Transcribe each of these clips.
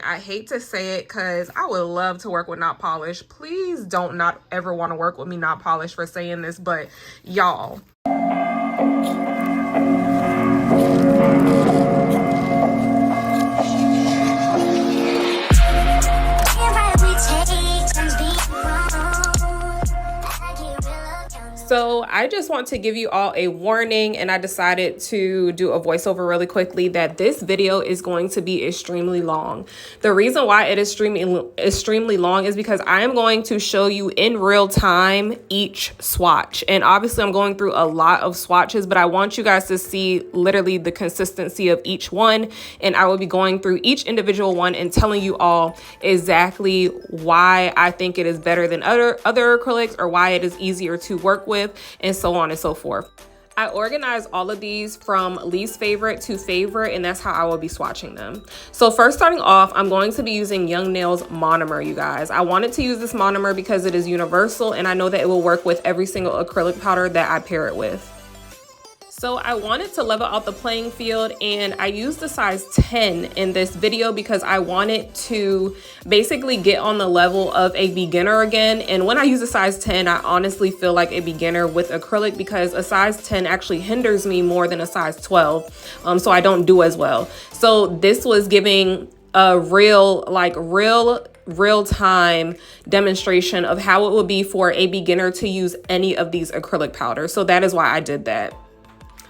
I hate to say it because I would love to work with not polished. Please don't not ever want to work with me not polished for saying this, but y'all. So I just want to give you all a warning, and I decided to do a voiceover really quickly that this video is going to be extremely long. The reason why it is extremely long is because I am going to show you in real time each swatch. And obviously I'm going through a lot of swatches, but I want you guys to see literally the consistency of each one. And I will be going through each individual one and telling you all exactly why I think it is better than other acrylics, or why it is easier to work with, and so on and so forth. I organize all of these from least favorite to favorite, and that's how I will be swatching them. So first, starting off, I'm going to be using Young Nails monomer, you guys. I wanted to use this monomer because it is universal, and I know that it will work with every single acrylic powder that I pair it with. So I wanted to level out the playing field, and I used the size 10 in this video because I wanted to basically get on the level of a beginner again. And when I use a size 10, I honestly feel like a beginner with acrylic because a size 10 actually hinders me more than a size 12. So I don't do as well. So this was giving a real time demonstration of how it would be for a beginner to use any of these acrylic powders. So that is why I did that.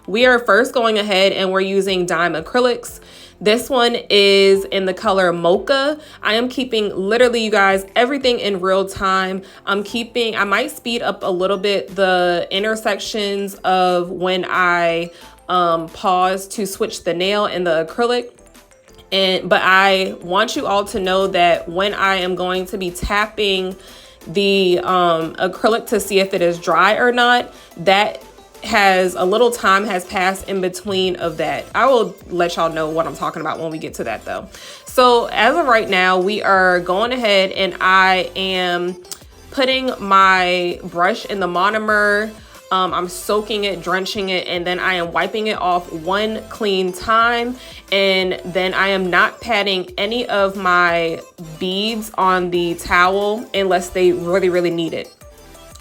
We are first going ahead and we're using Dime Acrylics. This one is in the color Mocha. I am keeping literally, you guys, everything in real time. I might speed up a little bit the intersections of when I pause to switch the nail and the acrylic. But I want you all to know that when I am going to be tapping the acrylic to see if it is dry or not, that has a little time has passed in between of that. I will let y'all know what I'm talking about when we get to that though. So as of right now, we are going ahead and I am putting my brush in the monomer. I'm soaking it, drenching it, and then I am wiping it off one clean time. And then I am not patting any of my beads on the towel unless they really need it.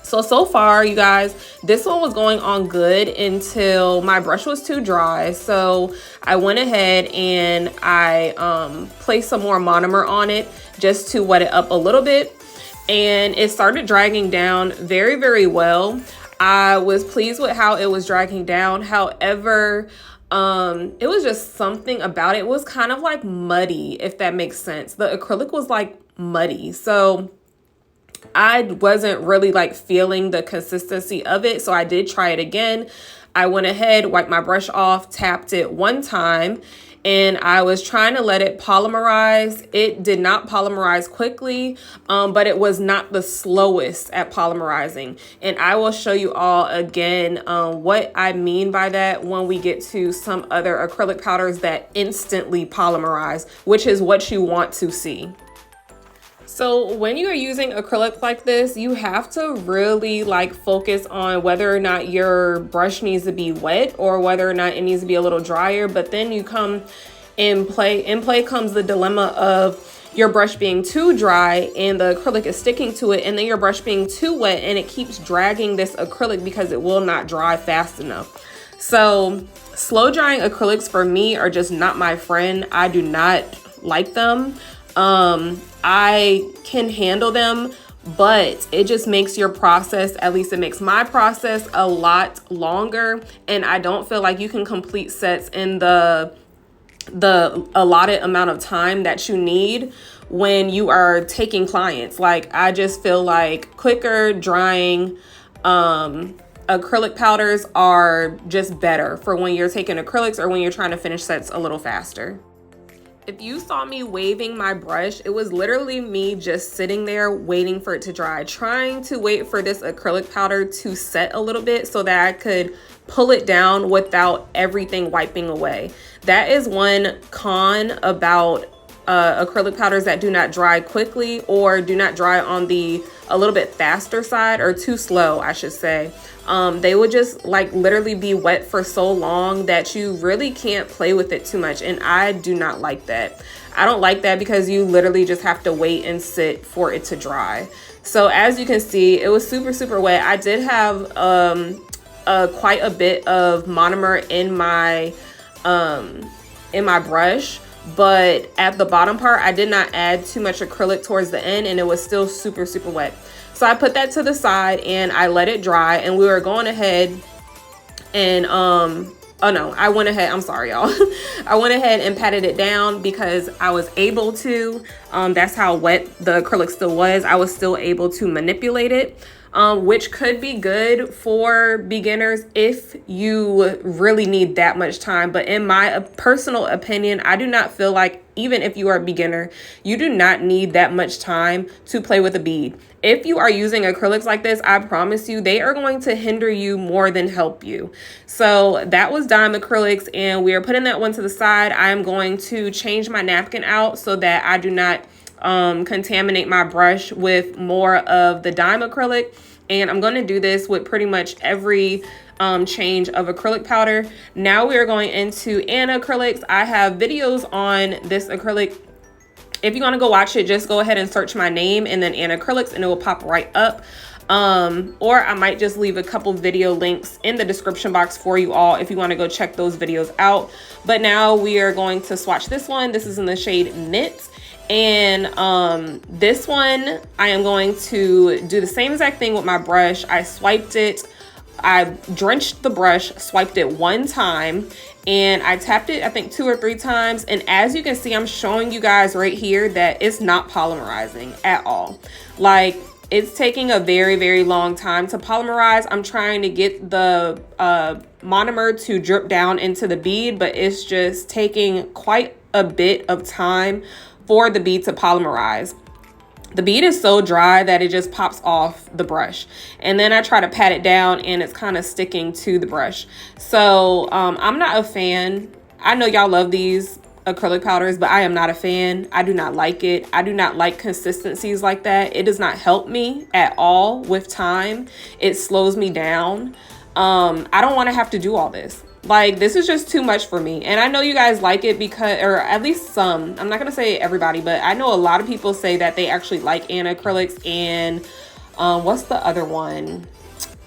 So far, you guys, this one was going on good until my brush was too dry. So I went ahead and I placed some more monomer on it just to wet it up a little bit. And it started dragging down very well. I was pleased with how it was dragging down. However, it was just something about it. It was kind of like muddy, if that makes sense. The acrylic was like muddy. So I wasn't really like feeling the consistency of it. So I did try it again. I went ahead, wiped my brush off, tapped it one time, and I was trying to let it polymerize. It did not polymerize quickly, but it was not the slowest at polymerizing. And I will show you all again what I mean by that when we get to some other acrylic powders that instantly polymerize, which is what you want to see. So when you are using acrylic like this, you have to really like focus on whether or not your brush needs to be wet or whether or not it needs to be a little drier. But then you come in play comes the dilemma of your brush being too dry and the acrylic is sticking to it, and then your brush being too wet and it keeps dragging this acrylic because it will not dry fast enough. So slow drying acrylics for me are just not my friend. I do not like them. I can handle them, but it just makes your process, at least it makes my process, a lot longer. And I don't feel like you can complete sets in the allotted amount of time that you need when you are taking clients. Like, I just feel like quicker drying acrylic powders are just better for when you're taking acrylics or when you're trying to finish sets a little faster. If you saw me waving my brush, it was literally me just sitting there waiting for it to dry, trying to wait for this acrylic powder to set a little bit so that I could pull it down without everything wiping away. That is one con about acrylic powders that do not dry quickly or do not dry on the a little bit faster side, or too slow, I should say. They would just like literally be wet for so long that you really can't play with it too much. And I do not like that. I don't like that because you literally just have to wait and sit for it to dry. So as you can see, it was super, super wet. I did have quite a bit of monomer in my brush, but at the bottom part I did not add too much acrylic towards the end, and it was still super, super wet. So I put that to the side and I let it dry, and we were going ahead and I went ahead, I'm sorry y'all. I went ahead and patted it down because I was able to. That's how wet the acrylic still was. I was still able to manipulate it, which could be good for beginners if you really need that much time. But in my personal opinion, I do not feel like, even if you are a beginner, you do not need that much time to play with a bead. If you are using acrylics like this, I promise you, they are going to hinder you more than help you. So that was dime acrylics, and we are putting that one to the side. I'm going to change my napkin out so that I do not contaminate my brush with more of the dime acrylic. And I'm going to do this with pretty much every change of acrylic powder. Now we are going into acrylics. I have videos on this acrylic. If you want to go watch it, just go ahead and search my name and then acrylics, and it will pop right up. Or I might just leave a couple video links in the description box for you all if you want to go check those videos out. But now we are going to swatch this one. This is in the shade Mint. And this one, I am going to do the same exact thing with my brush. I swiped it. I drenched the brush, swiped it one time, and I tapped it, I think 2 or 3 times. And as you can see, I'm showing you guys right here that it's not polymerizing at all. Like, it's taking a very, very long time to polymerize. I'm trying to get the monomer to drip down into the bead, but it's just taking quite a bit of time for the bead to polymerize. The bead is so dry that it just pops off the brush. And then I try to pat it down and it's kind of sticking to the brush. So I'm not a fan. I know y'all love these acrylic powders, but I am not a fan. I do not like it. I do not like consistencies like that. It does not help me at all with time. It slows me down. I don't want to have to do all this. Like, this is just too much for me. And I know you guys like it because, or at least some, I'm not going to say everybody, but I know a lot of people say that they actually like acrylics. And what's the other one?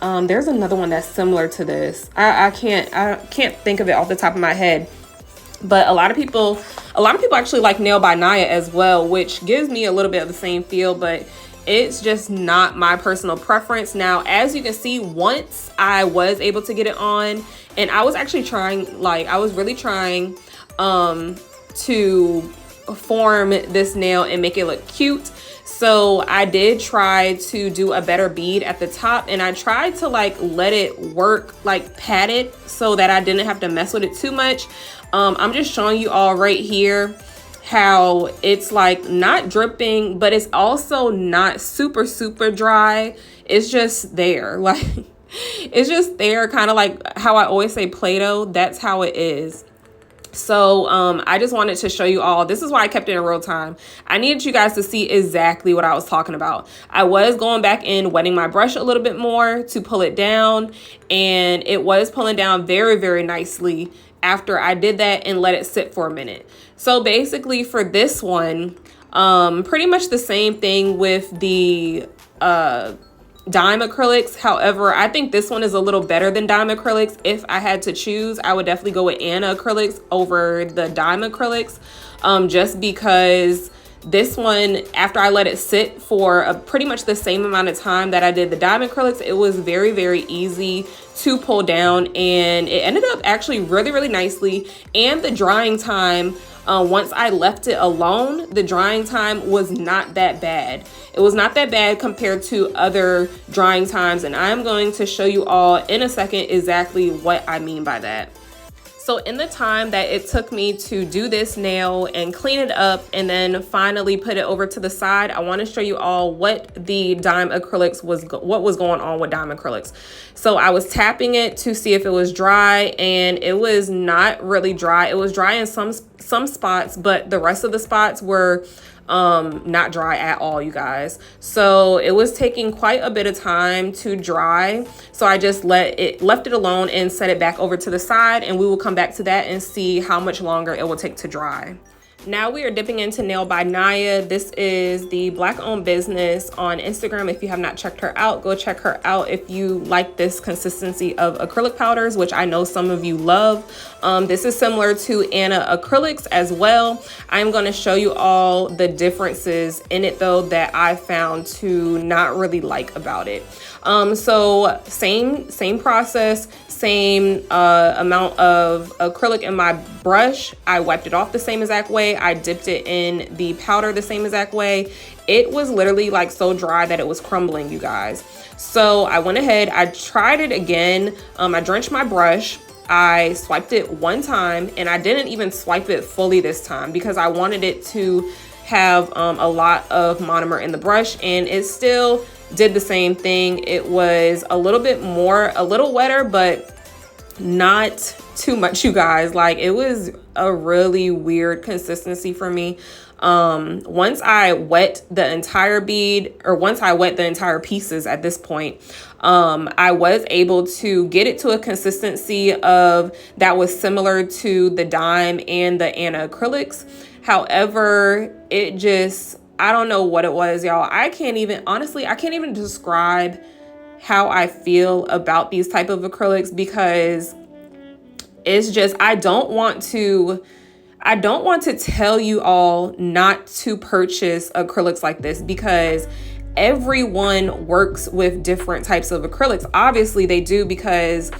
There's another one that's similar to this. I can't think of it off the top of my head. But a lot of people actually like Nail by Naya as well, which gives me a little bit of the same feel, but it's just not my personal preference. Now, as you can see, once I was able to get it on, and I was actually trying, like, I was really trying to form this nail and make it look cute. So I did try to do a better bead at the top, and I tried to like let it work, like pat it so that I didn't have to mess with it too much. I'm just showing you all right here how it's like not dripping, but it's also not super, super dry. It's just there. Like, it's just there, kind of like how I always say Play-Doh. That's how it is. So I just wanted to show you all. This is why I kept it in real time. I needed you guys to see exactly what I was talking about. I was going back in, wetting my brush a little bit more to pull it down, and it was pulling down very, very nicely after I did that and let it sit for a minute. So basically for this one, pretty much the same thing with the dime acrylics. However, I think this one is a little better than dime acrylics. If I had to choose, I would definitely go with acrylics over the dime acrylics, just because this one, after I let it sit for pretty much the same amount of time that I did the dime acrylics, it was very, very easy to pull down, and it ended up actually really, really nicely. And the drying time, once I left it alone, the drying time was not that bad. It was not that bad compared to other drying times, and I'm going to show you all in a second exactly what I mean by that. So in the time that it took me to do this nail and clean it up and then finally put it over to the side, I want to show you all what the dime acrylics what was going on with dime acrylics. So I was tapping it to see if it was dry, and it was not really dry. It was dry in some spots, but the rest of the spots were not dry at all, you guys. So it was taking quite a bit of time to dry, so I just left it alone and set it back over to the side, and we will come back to that and see how much longer it will take to dry. Now we are dipping into Nail by Naya. This is the Black-owned business on Instagram. If you have not checked her out, go check her out if you like this consistency of acrylic powders, which I know some of you love. This is similar to Anna acrylics as well. I'm going to show you all the differences in it though that I found to not really like about it. So same process, same amount of acrylic in my brush. I wiped it off the same exact way. I dipped it in the powder the same exact way. It was literally like so dry that it was crumbling, you guys. So I went ahead, I tried it again. I drenched my brush. I swiped it one time, and I didn't even swipe it fully this time because I wanted it to have a lot of monomer in the brush, and it still did the same thing. It was a little wetter, but not too much, you guys. Like, it was a really weird consistency for me. Once I wet the entire bead, or once I wet the entire pieces at this point, I was able to get it to a consistency that was similar to the dime and the Anna acrylics. However, I don't know what it was, y'all. I can't even describe how I feel about these type of acrylics, because it's just, I don't want to tell you all not to purchase acrylics like this, because everyone works with different types of acrylics. Obviously they do, because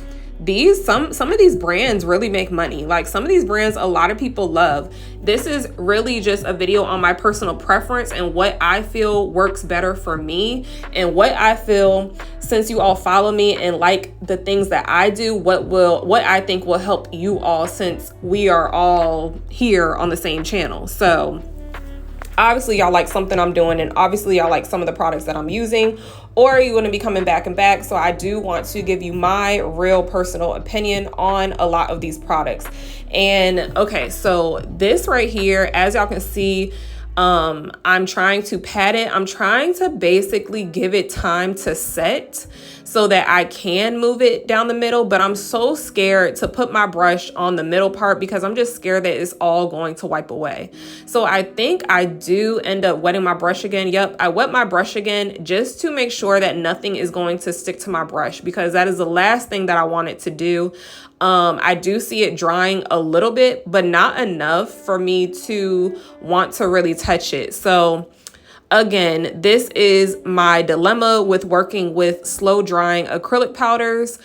some of these brands really make money. Like, some of these brands a lot of people love. This is really just a video on my personal preference and what I feel works better for me, and what I feel, since you all follow me and like the things that I do, what I think will help you all, since we are all here on the same channel. So obviously y'all like something I'm doing, and obviously y'all like some of the products that I'm using, or you're going to be coming back and back. So I do want to give you my real personal opinion on a lot of these products. And okay, so this right here, as y'all can see, I'm trying to pat it. I'm trying to basically give it time to set so that I can move it down the middle, but I'm so scared to put my brush on the middle part because I'm just scared that it's all going to wipe away. So I think I do end up wetting my brush again. Yep, I wet my brush again just to make sure that nothing is going to stick to my brush, because that is the last thing that I want it to do. I do see it drying a little bit, but not enough for me to want to really touch it. So again, this is my dilemma with working with slow drying acrylic powders.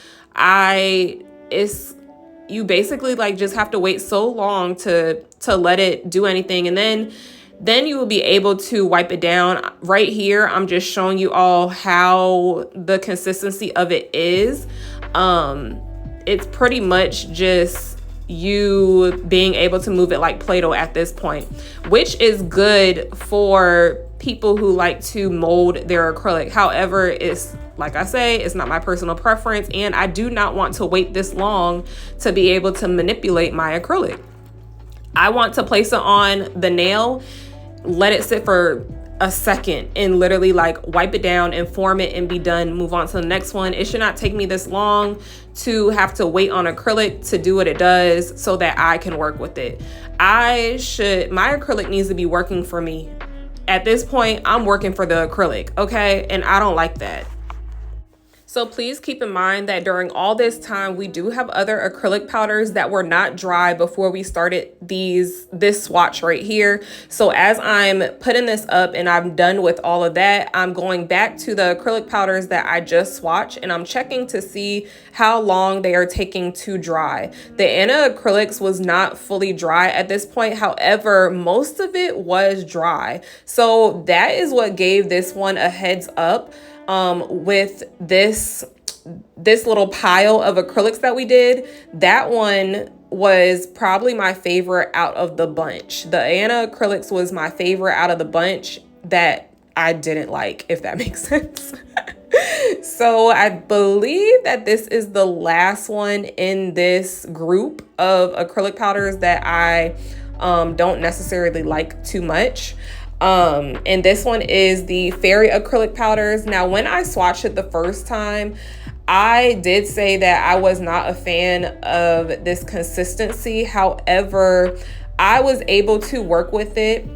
You basically like just have to wait so long to let it do anything, and then you will be able to wipe it down. Right here, I'm just showing you all how the consistency of it is. It's pretty much just you being able to move it like Play-Doh at this point, which is good for people who like to mold their acrylic. However, it's like I say, it's not my personal preference, and I do not want to wait this long to be able to manipulate my acrylic. I want to place it on the nail, let it sit for a second, and literally like wipe it down and form it and be done, move on to the next one. It should not take me this long to have to wait on acrylic to do what it does so that I can work with it. My acrylic needs to be working for me. At this point, I'm working for the acrylic, okay? And I don't like that. So please keep in mind that during all this time, we do have other acrylic powders that were not dry before we started this swatch right here. So as I'm putting this up and I'm done with all of that, I'm going back to the acrylic powders that I just swatched, and I'm checking to see how long they are taking to dry. The Anna acrylics was not fully dry at this point. However, most of it was dry. So that is what gave this one a heads up. With this little pile of acrylics that we did, that one was probably my favorite out of the bunch. The Anna acrylics was my favorite out of the bunch that I didn't like, if that makes sense. So I believe that this is the last one in this group of acrylic powders that I don't necessarily like too much. And this one is the Fairy acrylic powders. Now, when I swatched it the first time, I did say that I was not a fan of this consistency. However, I was able to work with it.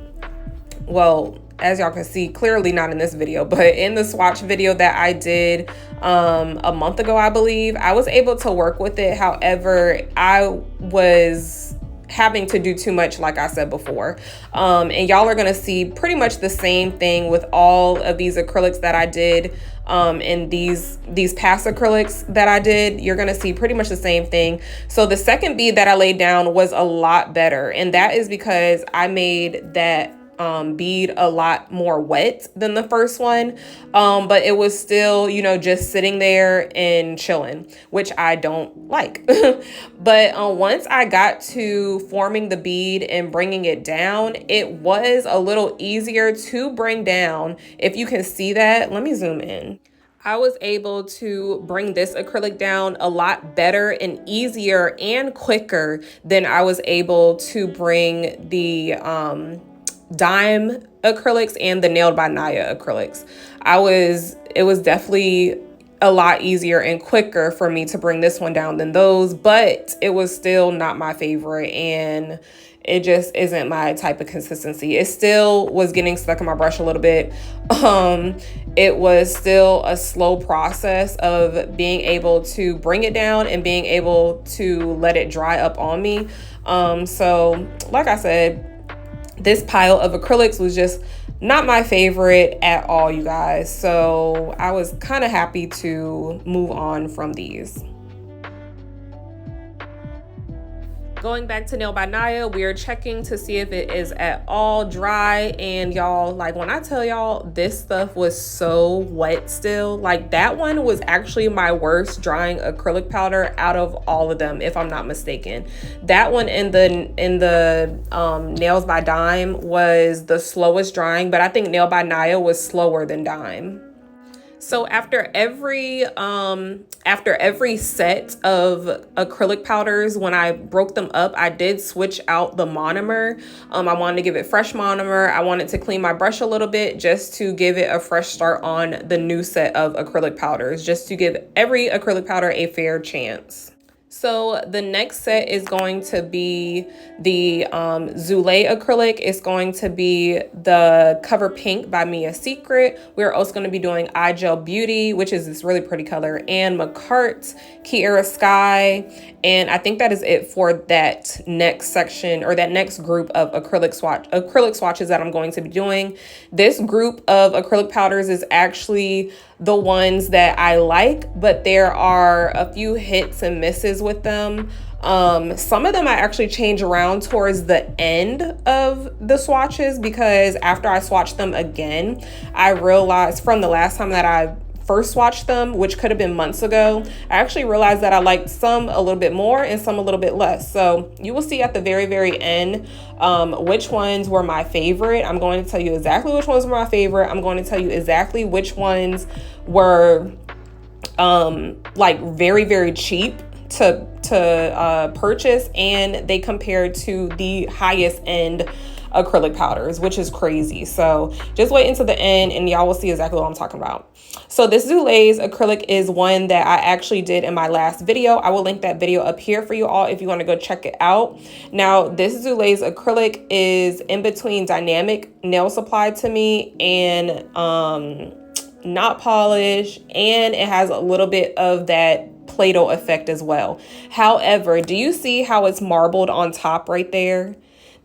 Well, as y'all can see, clearly not in this video, but in the swatch video that I did a month ago, I believe, I was able to work with it. However, I was having to do too much, like I said before. And y'all are gonna see pretty much the same thing with all of these acrylics that I did. And these past acrylics that I did, you're gonna see pretty much the same thing. So the second bead that I laid down was a lot better, and that is because I made that bead a lot more wet than the first one, but it was still, you know, just sitting there and chilling, which I don't like. But once I got to forming the bead and bringing it down, it was a little easier to bring down. If you can see that, let me zoom in. I was able to bring this acrylic down a lot better and easier and quicker than I was able to bring the Dime acrylics and the Nailed by Naya acrylics. It was definitely a lot easier and quicker for me to bring this one down than those, but it was still not my favorite, and it just isn't my type of consistency. It still was getting stuck in my brush a little bit. It was still a slow process of being able to bring it down and being able to let it dry up on me. So like I said, this pile of acrylics was just not my favorite at all, you guys. So I was kind of happy to move on from these. Going back to Nail by Naya, we are checking to see if it is at all dry. And y'all, like when I tell y'all this stuff was so wet still, like that one was actually my worst drying acrylic powder out of all of them, if I'm not mistaken. That one in the Nails by Dime was the slowest drying, but I think Nail by Naya was slower than Dime. So after every set of acrylic powders, when I broke them up, I did switch out the monomer. I wanted to give it fresh monomer. I wanted to clean my brush a little bit just to give it a fresh start on the new set of acrylic powders, just to give every acrylic powder a fair chance. So the next set is going to be the Zule acrylic. It's going to be the Cover Pink by Mia Secret. We're also going to be doing Eye Gel Beauty, which is this really pretty color, and McCart's Kiara Sky. And I think that is it for that next section, or that next group of acrylic swatches that I'm going to be doing. This group of acrylic powders is actually the ones that I like, but there are a few hits and misses with them. Some of them I actually change around towards the end of the swatches, because after I swatched them again, I realized from the last time that I first swatched them, which could have been months ago, I actually realized that I liked some a little bit more and some a little bit less. So you will see at the very, very end which ones were my favorite. I'm going to tell you exactly which ones were my favorite. I'm going to tell you exactly which ones were like very, very cheap to purchase, and they compared to the highest end acrylic powders, which is crazy. So just wait until the end and y'all will see exactly what I'm talking about. So this Zule's acrylic is one that I actually did in my last video. I will link that video up here for you all if you want to go check it out. Now, this Zule's acrylic is in between Dynamic Nail Supply to me and Not Polish, and it has a little bit of that Play-Doh effect as well. However, do you see how it's marbled on top right there?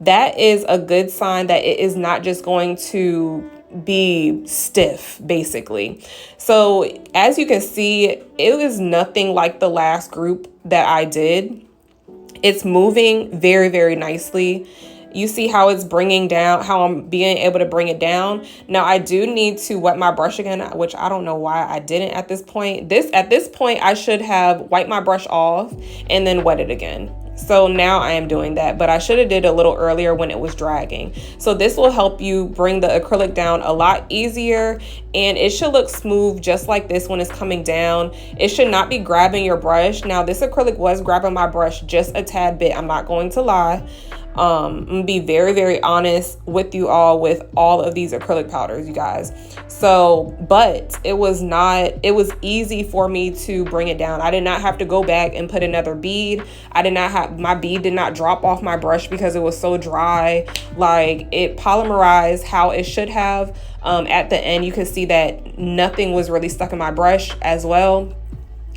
That is a good sign that it is not just going to be stiff, basically. So as you can see, it is nothing like the last group that I did. It's moving very, very nicely. You see how it's bringing down, how I'm being able to bring it down. Now I do need to wet my brush again, which I don't know why I didn't at this point. At this point, I should have wiped my brush off and then wet it again. So now I am doing that, but I should have did a little earlier when it was dragging. So this will help you bring the acrylic down a lot easier, and it should look smooth just like this when it's coming down. It should not be grabbing your brush. Now this acrylic was grabbing my brush just a tad bit, I'm not going to lie. I'm gonna be very, very honest with you all with all of these acrylic powders, you guys. So, but it was easy for me to bring it down. I did not have to go back and put another bead. My bead did not drop off my brush because it was so dry. Like, it polymerized how it should have. At the end, you can see that nothing was really stuck in my brush as well.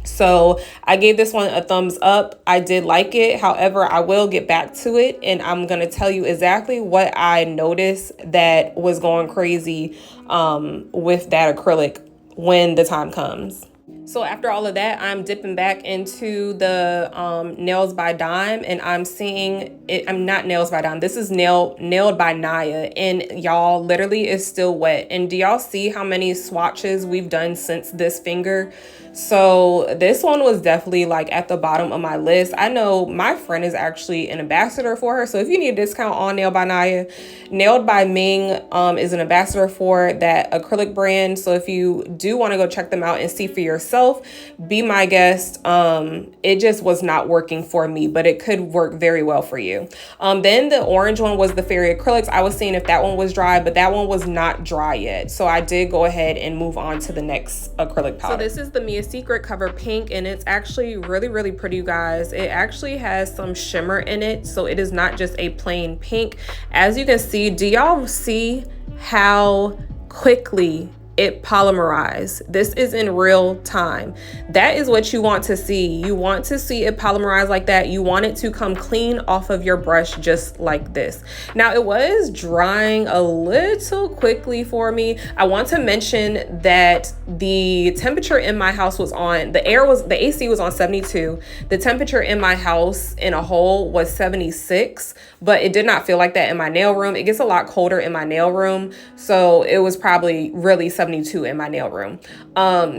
So I gave this one a thumbs up. I did like it. However, I will get back to it and I'm going to tell you exactly what I noticed that was going crazy with that acrylic when the time comes. So after all of that, I'm dipping back into the Nails by Dime, and I'm seeing it. I'm not Nails by Dime. This is Nailed by Naya, and y'all, literally is still wet. And do y'all see how many swatches we've done since this finger? So this one was definitely like at the bottom of my list. I know my friend is actually an ambassador for her. So if you need a discount on Nailed by Naya, Nailed by Ming is an ambassador for that acrylic brand. So if you do want to go check them out and see for yourself, be my guest. It just was not working for me, but it could work very well for you. Then the orange one was the Fairy Acrylics. I was seeing if that one was dry, but that one was not dry yet. So I did go ahead and move on to the next acrylic powder. So this is the Mia Secret Cover Pink, and it's actually really, really pretty, you guys. It actually has some shimmer in it, so it is not just a plain pink. As you can see, do y'all see how quickly it polymerized? This is in real time. That is what you want to see. You want to see it polymerize like that. You want it to come clean off of your brush just like this. Now it was drying a little quickly for me. I want to mention that the temperature in my house was on, the AC was on 72. The temperature in my house in a whole was 76, but it did not feel like that in my nail room. It gets a lot colder in my nail room, so it was probably really 72 in my nail room.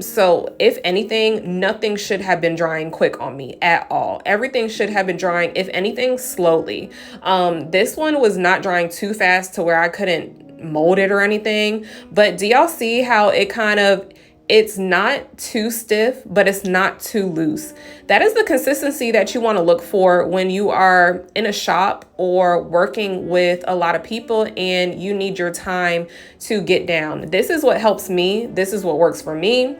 So if anything, nothing should have been drying quick on me at all. Everything should have been drying, if anything, slowly. This one was not drying too fast to where I couldn't mold it or anything. But do y'all see how it kind of, it's not too stiff, but it's not too loose? That is the consistency that you want to look for when you are in a shop or working with a lot of people and you need your time to get down. This is what helps me. This is what works for me.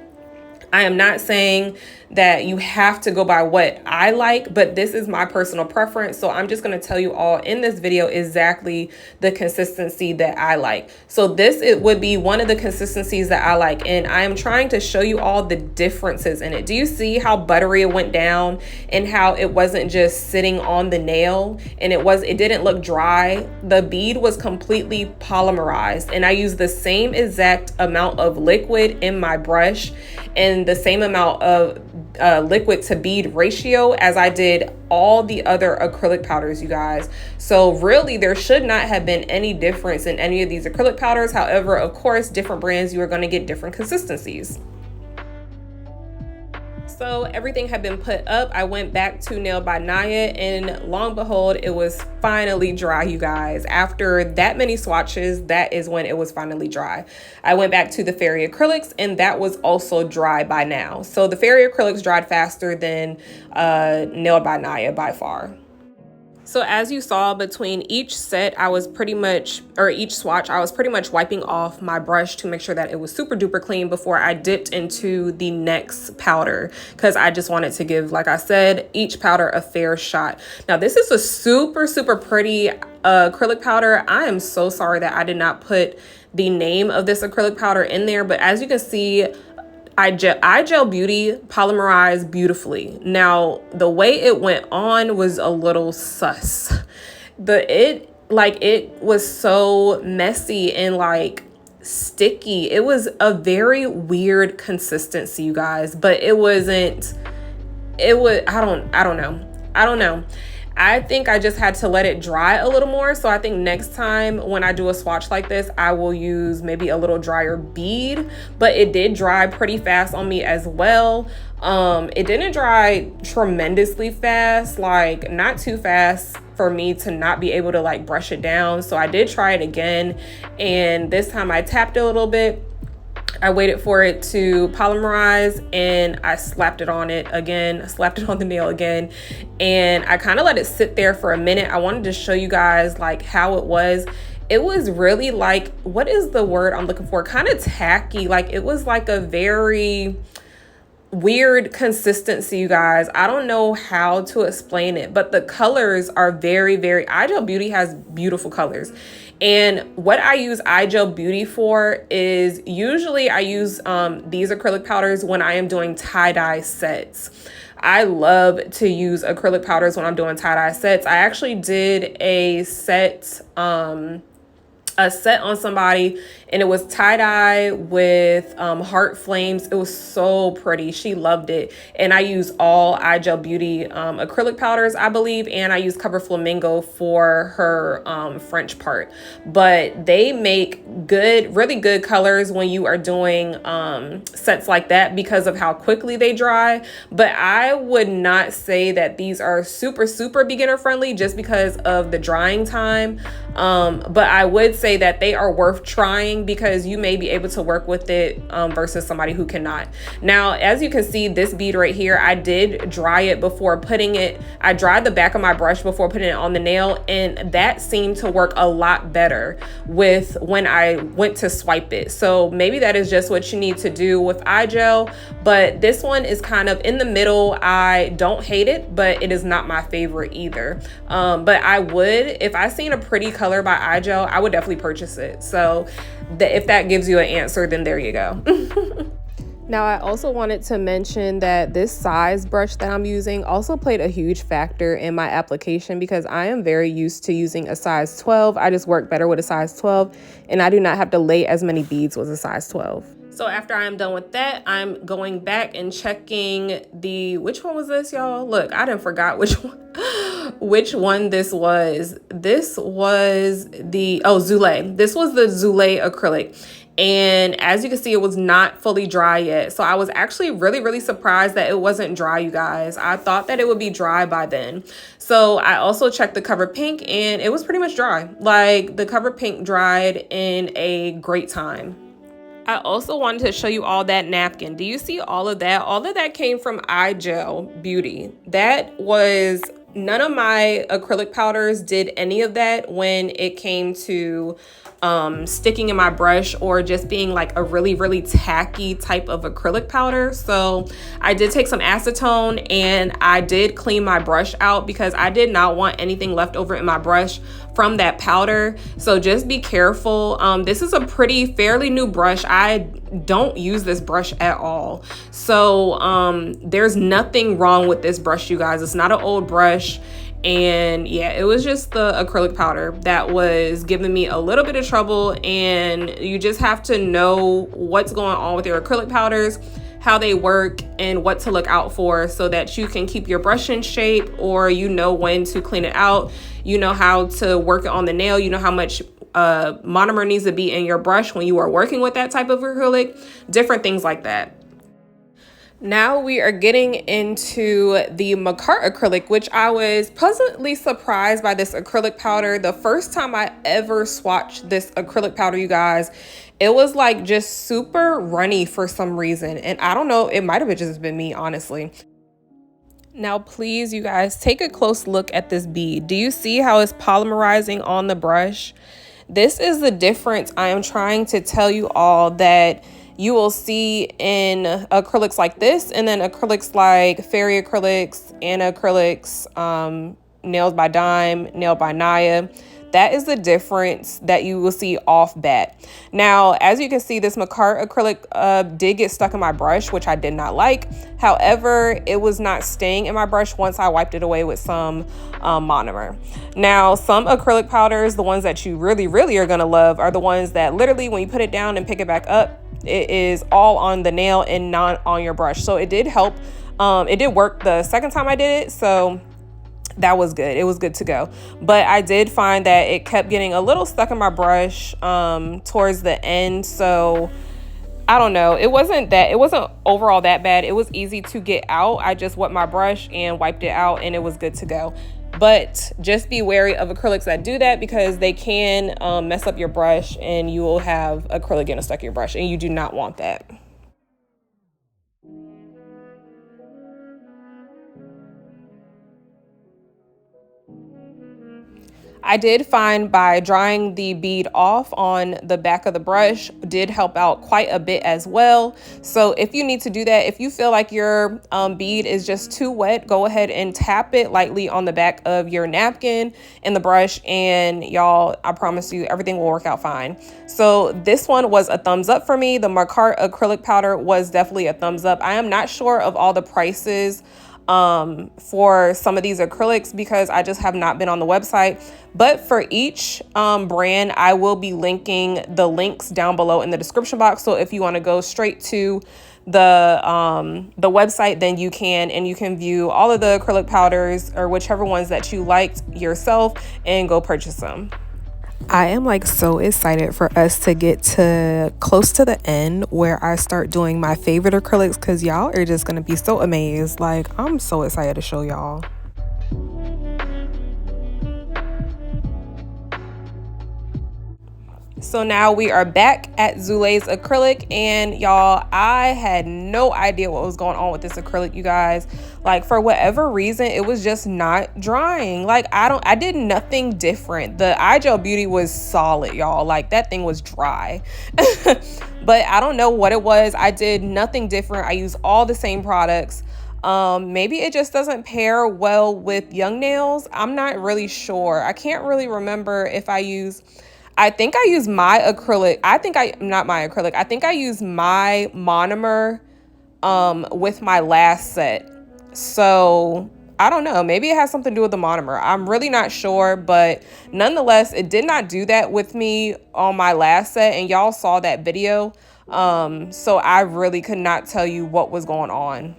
I am not saying that you have to go by what I like, but this is my personal preference. So I'm just going to tell you all in this video exactly the consistency that I like. So it would be one of the consistencies that I like. And I am trying to show you all the differences in it. Do you see how buttery it went down and how it wasn't just sitting on the nail and it didn't look dry? The bead was completely polymerized, and I used the same exact amount of liquid in my brush and the same amount of liquid to bead ratio as I did all the other acrylic powders, you guys. So really there should not have been any difference in any of these acrylic powders. However, of course, different brands, you are going to get different consistencies. So everything had been put up. I went back to Nailed by Naya, and lo and behold, it was finally dry, you guys. After that many swatches, that is when it was finally dry. I went back to the Fairy Acrylics, and that was also dry by now. So the Fairy Acrylics dried faster than Nailed by Naya by far. So as you saw, between each set, each swatch, I was pretty much wiping off my brush to make sure that it was super duper clean before I dipped into the next powder, because I just wanted to give, like I said, each powder a fair shot. Now this is a super, super pretty acrylic powder. I am so sorry that I did not put the name of this acrylic powder in there, but as you can see, iGel Beauty polymerized beautifully. Now, the way it went on was a little sus. It was so messy and like sticky. It was a very weird consistency, you guys, but I don't know. I think I just had to let it dry a little more. So I think next time when I do a swatch like this, I will use maybe a little drier bead, but it did dry pretty fast on me as well. It didn't dry tremendously fast, like not too fast for me to not be able to like brush it down. So I did try it again, and this time I tapped it a little bit. I waited for it to polymerize, and I slapped it on it again, slapped it on the nail again, and I kind of let it sit there for a minute. I wanted to show you guys like how it was. It was really like, what is the word I'm looking for? Kind of tacky. Like it was like a very weird consistency, you guys. I don't know how to explain it, but the colors are very, very, iGel Beauty has beautiful colors. And what I use iGel Beauty for is usually I use these acrylic powders when I am doing tie-dye sets. I love to use acrylic powders when I'm doing tie-dye sets. I actually did a set on somebody, and it was tie-dye with heart flames. It was so pretty. She loved it. And I use all iGel Beauty acrylic powders, I believe, and I use Cover Flamingo for her French part. But they make good, really good colors when you are doing sets like that because of how quickly they dry. But I would not say that these are super, super beginner friendly just because of the drying time. But I would say that they are worth trying because you may be able to work with it versus somebody who cannot. Now, as you can see, this bead right here, I did dry it before putting it. I dried the back of my brush before putting it on the nail, and that seemed to work a lot better with when I went to swipe it. So maybe that is just what you need to do with iGel, but this one is kind of in the middle. I don't hate it, but it is not my favorite either. But I would, if I seen a pretty color by iGel, I would definitely purchase it. So if that gives you an answer, then there you go. Now, I also wanted to mention that this size brush that I'm using also played a huge factor in my application because I am very used to using a size 12. I just work better with a size 12, and I do not have to lay as many beads with a size 12. So after I'm done with that, I'm going back and checking which one was this, y'all? Look, I done forgot which one this was. This was Zule. This was the Zule acrylic. And as you can see, it was not fully dry yet. So I was actually really, really surprised that it wasn't dry, you guys. I thought that it would be dry by then. So I also checked the Cover Pink, and it was pretty much dry. Like the Cover Pink dried in a great time. I also wanted to show you all that napkin. Do you see all of that? All of that came from iGel Beauty. That was, none of my acrylic powders did any of that when it came to sticking in my brush or just being like a really, really tacky type of acrylic powder. So I did take some acetone and I did clean my brush out because I did not want anything left over in my brush from that powder. So just be careful. This is a fairly new brush. I don't use this brush at all. So there's nothing wrong with this brush, you guys. It's not an old brush. And yeah, it was just the acrylic powder that was giving me a little bit of trouble. And you just have to know what's going on with your acrylic powders, how they work, and what to look out for so that you can keep your brush in shape, or you know when to clean it out. You know how to work it on the nail. You know how much monomer needs to be in your brush when you are working with that type of acrylic, different things like that. Now we are getting into the Makart acrylic, which I was pleasantly surprised by this acrylic powder. The first time I ever swatched this acrylic powder, you guys, it was like just super runny for some reason. And I don't know, it might have just been me, honestly. Now, please, you guys, take a close look at this bead. Do you see how it's polymerizing on the brush? This is the difference I am trying to tell you all that you will see in acrylics like this, and then acrylics like Fairy Acrylics, Anna Acrylics, Nails by Dime, Nail by Naya. That is the difference that you will see off bat. Now, as you can see, this Makart acrylic did get stuck in my brush, which I did not like. However, it was not staying in my brush once I wiped it away with some monomer. Now, some acrylic powders, the ones that you really, really are gonna love, are the ones that literally when you put it down and pick it back up, it is all on the nail and not on your brush. So it did help. It did work the second time I did it. So that was good. It was good to go. But I did find that it kept getting a little stuck in my brush towards the end. So I don't know. It wasn't overall that bad. It was easy to get out. I just wet my brush and wiped it out, and it was good to go. But just be wary of acrylics that do that, because they can mess up your brush and you will have acrylic getting stuck in your brush, and you do not want that. I did find by drying the bead off on the back of the brush did help out quite a bit as well. So if you need to do that, if you feel like your bead is just too wet, go ahead and tap it lightly on the back of your napkin and the brush, and y'all, I promise you everything will work out fine. So this one was a thumbs up for me. The Marquardt acrylic powder was definitely a thumbs up. I am not sure of all the prices for some of these acrylics because I just have not been on the website, but for each brand I will be linking the links down below in the description box. So if you want to go straight to the website, then you can, and you can view all of the acrylic powders or whichever ones that you liked yourself and go purchase them. I am like so excited for us to get to close to the end where I start doing my favorite acrylics, because y'all are just going to be so amazed. Like, I'm so excited to show y'all. So now we are back at Zule's acrylic, and y'all, I had no idea what was going on with this acrylic, you guys. Like, for whatever reason, it was just not drying. Like, I did nothing different. The eye gel beauty was solid, y'all. Like, that thing was dry. But I don't know what it was. I did nothing different. I used all the same products. Maybe it just doesn't pair well with young nails. I'm not really sure. I can't really remember if I think I use my acrylic. I think I use my monomer with my last set. So I don't know. Maybe it has something to do with the monomer. I'm really not sure, but nonetheless, it did not do that with me on my last set, and y'all saw that video. So I really could not tell you what was going on.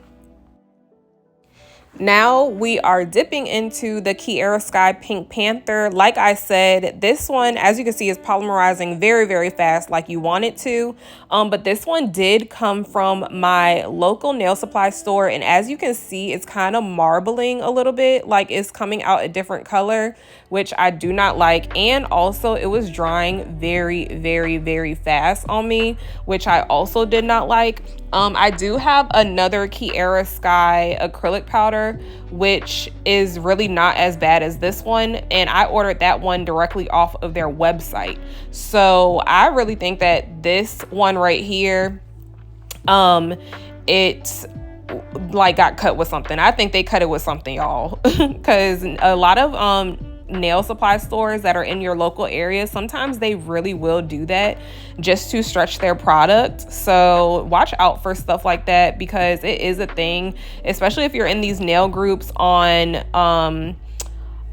Now we are dipping into the Kiara Sky Pink Panther. Like I said, this one, as you can see, is polymerizing very, very fast like you want it to. But this one did come from my local nail supply store. And as you can see, it's kind of marbling a little bit, like it's coming out a different color, which I do not like. And also it was drying very, very, very fast on me, which I also did not like. I do have another Kiara Sky acrylic powder, which is really not as bad as this one, and I ordered that one directly off of their website. So I really think that this one right here, it like got cut with something. I think they cut it with something, y'all, because a lot of nail supply stores that are in your local area, sometimes they really will do that just to stretch their product. So watch out for stuff like that, because it is a thing, especially if you're in these nail groups on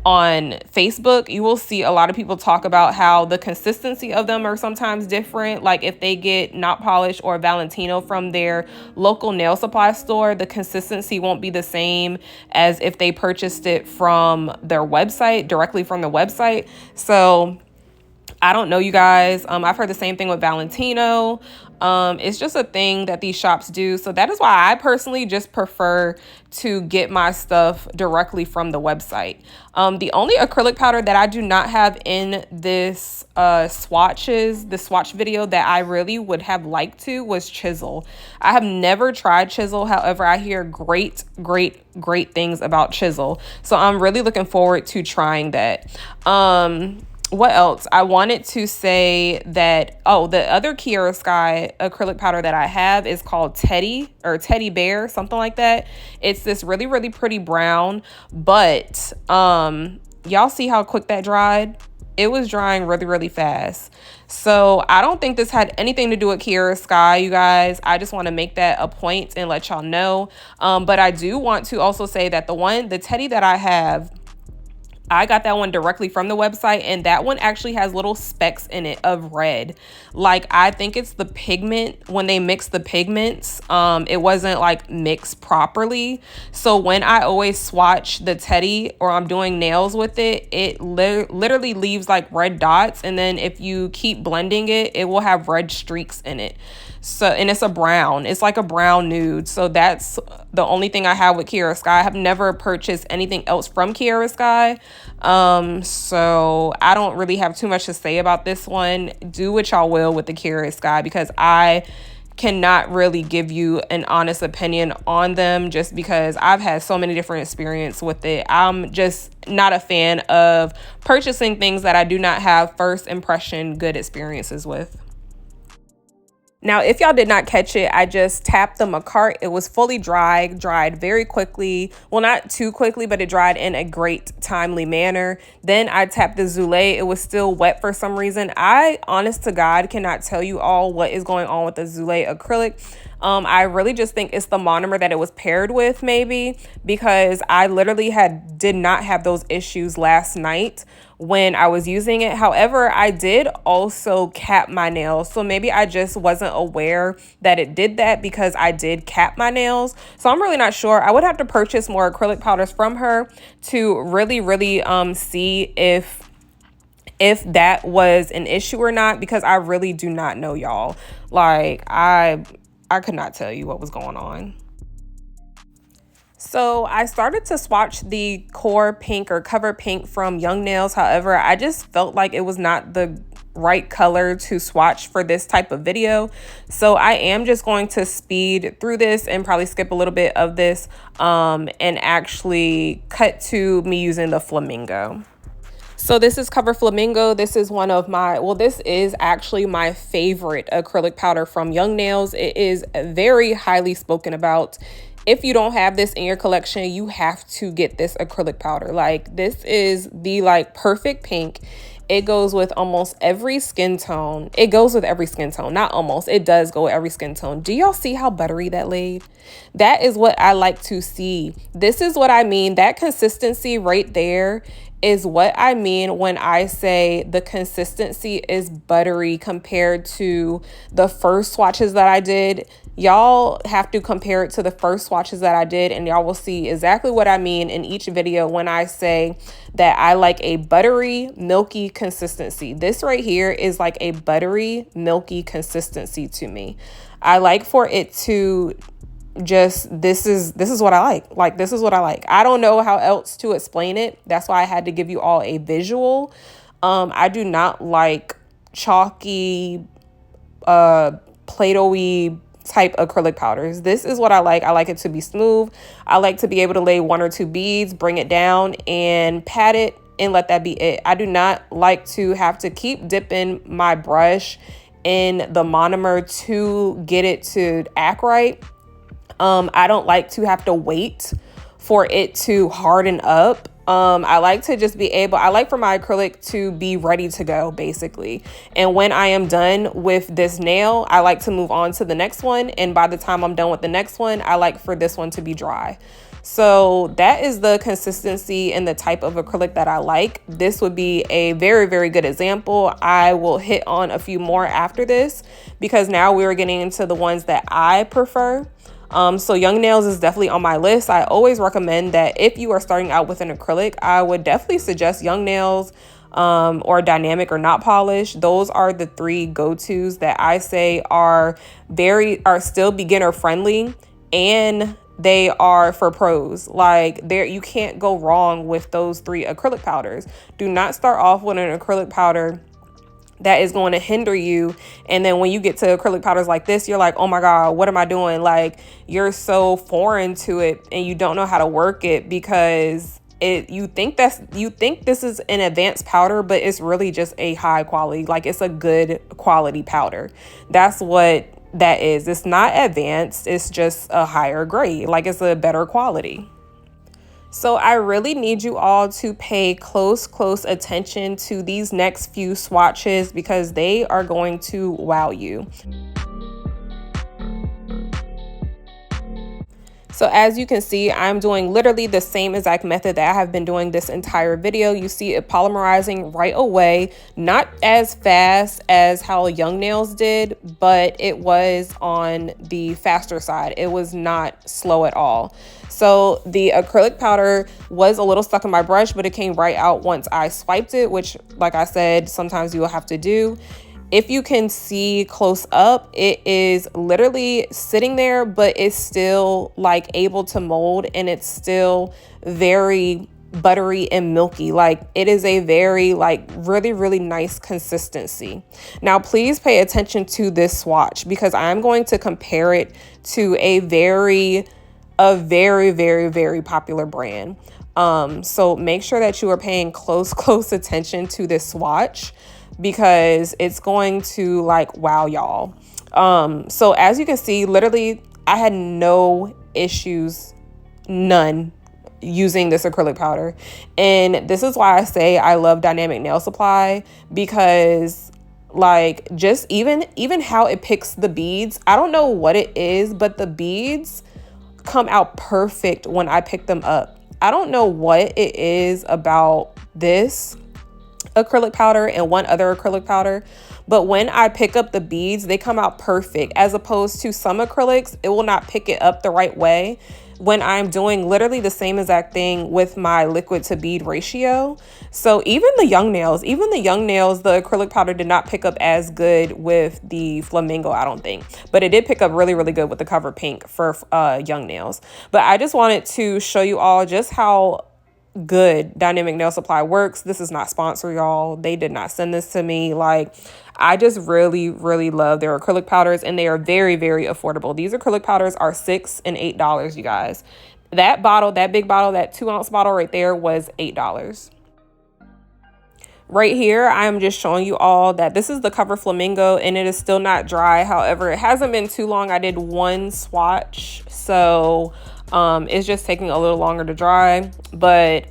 Facebook. You will see a lot of people talk about how the consistency of them are sometimes different. Like if they get not polished or Valentino from their local nail supply store, the consistency won't be the same as if they purchased it from their website, directly from the website. So I don't know, you guys. I've heard the same thing with Valentino. It's just a thing that these shops do. So that is why I personally just prefer to get my stuff directly from the website. The only acrylic powder that I do not have in this swatch video that I really would have liked to was Chisel. I have never tried Chisel. However, I hear great things about Chisel. So I'm really looking forward to trying that. What else? I wanted to say that, the other Kiara Sky acrylic powder that I have is called Teddy Bear, something like that. It's this really, really pretty brown, but y'all see how quick that dried? It was drying really, really fast. So I don't think this had anything to do with Kiara Sky, you guys. I just want to make that a point and let y'all know. But I do want to also say that the Teddy that I have, I got that one directly from the website, and that one actually has little specks in it of red. Like, I think it's the pigment. When they mix the pigments, it wasn't like mixed properly. So when I always swatch the Teddy or I'm doing nails with it, it literally leaves like red dots. And then if you keep blending it, it will have red streaks in it. So, and it's a brown, it's like a brown nude. So that's the only thing I have with Kiara Sky. I have never purchased anything else from Kiara Sky. So I don't really have too much to say about this one. Do what y'all will with the Kiara Sky, because I cannot really give you an honest opinion on them, just because I've had so many different experiences with it. I'm just not a fan of purchasing things that I do not have first impression good experiences with. Now, if y'all did not catch it, I just tapped the Macart. It was fully dried very quickly. Well, not too quickly, but it dried in a great timely manner. Then I tapped the Zulay. It was still wet for some reason. I, honest to God, cannot tell you all what is going on with the Zulay acrylic. I really just think it's the monomer that it was paired with, maybe, because I literally did not have those issues last night when I was using it. However, I did also cap my nails. So maybe I just wasn't aware that it did that, because I did cap my nails. So I'm really not sure. I would have to purchase more acrylic powders from her to really see if that was an issue or not, because I really do not know, y'all. Like, I could not tell you what was going on. So I started to swatch the Core Pink or Cover Pink from Young Nails. However, I just felt like it was not the right color to swatch for this type of video. So I am just going to speed through this and probably skip a little bit of this and actually cut to me using the Flamingo. So this is Cover Flamingo. This is one of my, well, this is actually my favorite acrylic powder from Young Nails. It is very highly spoken about. If you don't have this in your collection, you have to get this acrylic powder. Like, this is the perfect pink. It goes with almost every skin tone. It goes with every skin tone, not almost. It does go with every skin tone. Do y'all see how buttery that laid? That is what I like to see. This is what I mean. That consistency right there is what I mean when I say the consistency is buttery compared to the first swatches that I did. Y'all have to compare it to the first swatches that I did, and y'all will see exactly what I mean in each video when I say that I like a buttery, milky consistency. This right here is like a buttery, milky consistency to me. I like for it to just, this is what I like. Like, this is what I like. I don't know how else to explain it. That's why I had to give you all a visual. I do not like chalky, Play-Doh-y type acrylic powders. This is what I like. I like it to be smooth. I like to be able to lay 1 or 2 beads, bring it down and pat it and let that be it. I do not like to have to keep dipping my brush in the monomer to get it to act right. I don't like to have to wait for it to harden up. I like to just be able, I like for my acrylic to be ready to go, basically. And when I am done with this nail, I like to move on to the next one. And by the time I'm done with the next one, I like for this one to be dry. So that is the consistency and the type of acrylic that I like. This would be a very, very good example. I will hit on a few more after this, because now we're getting into the ones that I prefer. So Young Nails is definitely on my list. I always recommend that if you are starting out with an acrylic, I would definitely suggest Young Nails, or Dynamic or Not Polished. Those are the 3 go-tos that I say are still beginner friendly, and they are for pros. Like, you can't go wrong with those 3 acrylic powders. Do not start off with an acrylic powder that is going to hinder you, and then when you get to acrylic powders like this, you're like, oh my god, what am I doing? Like, you're so foreign to it and you don't know how to work it, because you think this is an advanced powder, but it's really just a high quality, like, it's a good quality powder. That's what that is. It's not advanced, it's just a higher grade, like, it's a better quality. So I really need you all to pay close attention to these next few swatches, because they are going to wow you. So as you can see, I'm doing literally the same exact method that I have been doing this entire video. You see it polymerizing right away, not as fast as how Young Nails did, but it was on the faster side. It was not slow at all. So the acrylic powder was a little stuck in my brush, but it came right out once I swiped it, which, like I said, sometimes you will have to do. If you can see close up, it is literally sitting there, but it's still like able to mold, and it's still very buttery and milky. Like, it is a very like really nice consistency. Now please pay attention to this swatch, because I'm going to compare it to a very popular brand. So make sure that you are paying close attention to this swatch, because it's going to like wow y'all. So as you can see, literally I had no issues, none, using this acrylic powder. And this is why I say I love Dynamic Nail Supply, because like just even how it picks the beads, I don't know what it is, but the beads come out perfect when I pick them up. I don't know what it is about this acrylic powder and one other acrylic powder, but when I pick up the beads, they come out perfect, as opposed to some acrylics, it will not pick it up the right way when I'm doing literally the same exact thing with my liquid to bead ratio. So even the Young Nails, the acrylic powder did not pick up as good with the Flamingo, I don't think, but it did pick up really good with the Cover Pink for Young Nails. But I just wanted to show you all just how good Dynamic Nail Supply works. This is not sponsored, y'all. They did not send this to me. Like, I just really love their acrylic powders, and they are very affordable. These acrylic powders are $6 and $8, you guys. That bottle, that big bottle, that 2-ounce bottle right there was $8. Right here, I'm just showing you all that this is the Cover Flamingo, and it is still not dry. However, it hasn't been too long. I did one swatch, so it's just taking a little longer to dry. But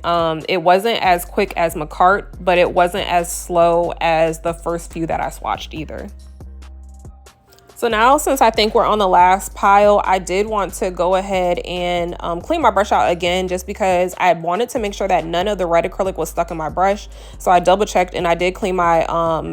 it wasn't as quick as McCart, but it wasn't as slow as the first few that I swatched either. So now, since I think we're on the last pile, I did want to go ahead and clean my brush out again, just because I wanted to make sure that none of the red acrylic was stuck in my brush. So I double checked, and I did clean my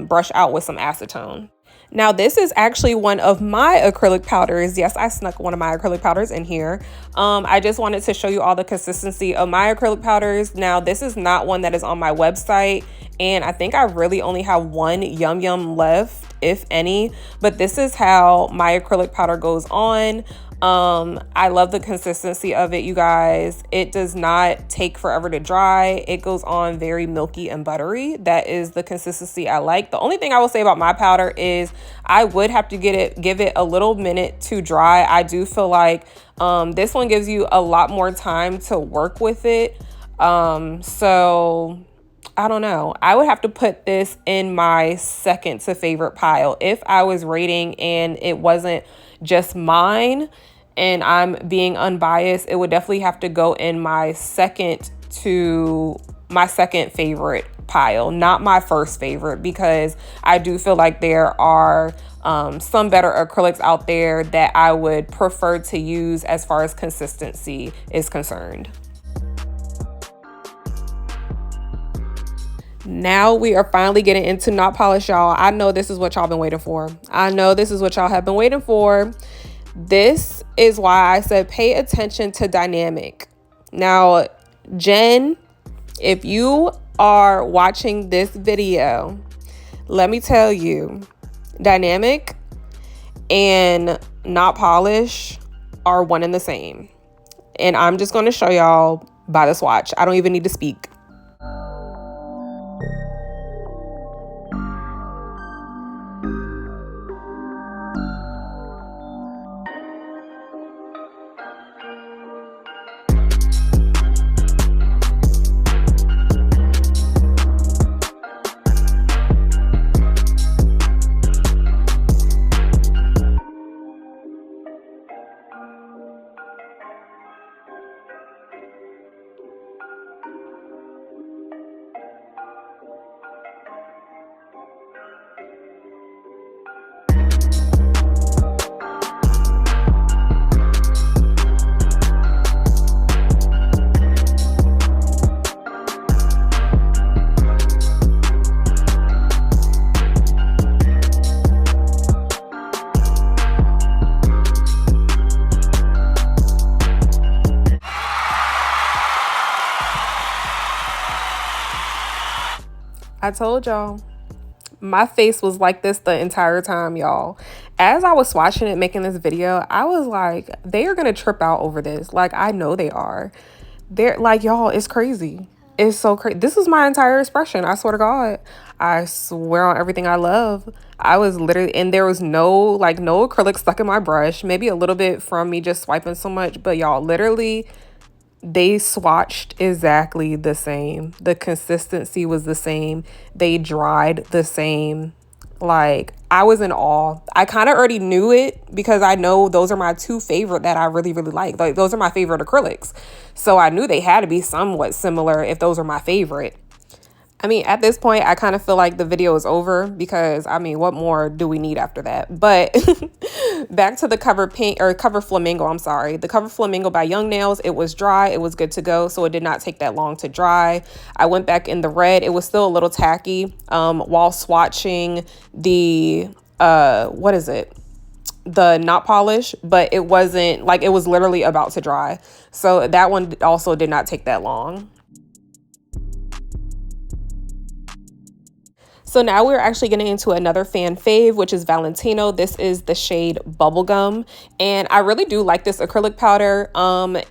brush out with some acetone. Now, this is actually one of my acrylic powders. Yes, I snuck one of my acrylic powders in here. I just wanted to show you all the consistency of my acrylic powders. Now, this is not one that is on my website, and I think I really only have one Yum Yum left, if any, but this is how my acrylic powder goes on. I love the consistency of it, you guys. It does not take forever to dry. It goes on very milky and buttery. That is the consistency I like. The only thing I will say about my powder is I would have to give it a little minute to dry. I do feel like this one gives you a lot more time to work with it. So I don't know. I would have to put this in my second to favorite pile. If I was rating and it wasn't just mine and I'm being unbiased, it would definitely have to go in my second favorite pile, not my first favorite, because I do feel like there are some better acrylics out there that I would prefer to use as far as consistency is concerned. Now we are finally getting into knot polish, y'all. I know this is what y'all been waiting for. I know this is what y'all have been waiting for. This is why I said pay attention to Dynamic. Now, Jen, if you are watching this video, let me tell you, Dynamic and knot polish are one and the same. And I'm just going to show y'all by the swatch. I don't even need to speak. I told y'all. My face was like this the entire time, y'all. As I was watching it, making this video, I was like, they are going to trip out over this. Like, I know they are. They're like, y'all, it's crazy. It's so crazy. This is my entire expression. I swear to God. I swear on everything I love. I was literally, and there was no acrylic stuck in my brush. Maybe a little bit from me just swiping so much. But y'all, literally, they swatched exactly the same. The consistency was the same. They dried the same. Like, I was in awe. I kind of already knew it because I know those are my two favorite that I really, really like. Like, those are my favorite acrylics. So I knew they had to be somewhat similar if those are my favorite. I mean, at this point, I kind of feel like the video is over because, I mean, what more do we need after that? But back to the cover pink or cover flamingo. I'm sorry. The cover flamingo by Young Nails. It was dry. It was good to go. So it did not take that long to dry. I went back in the red. It was still a little tacky while swatching the, what is it? The knot polish, but it wasn't like, it was literally about to dry. So that one also did not take that long. So now we're actually getting into another fan fave, which is Valentino. This is the shade Bubblegum. And I really do like this acrylic powder.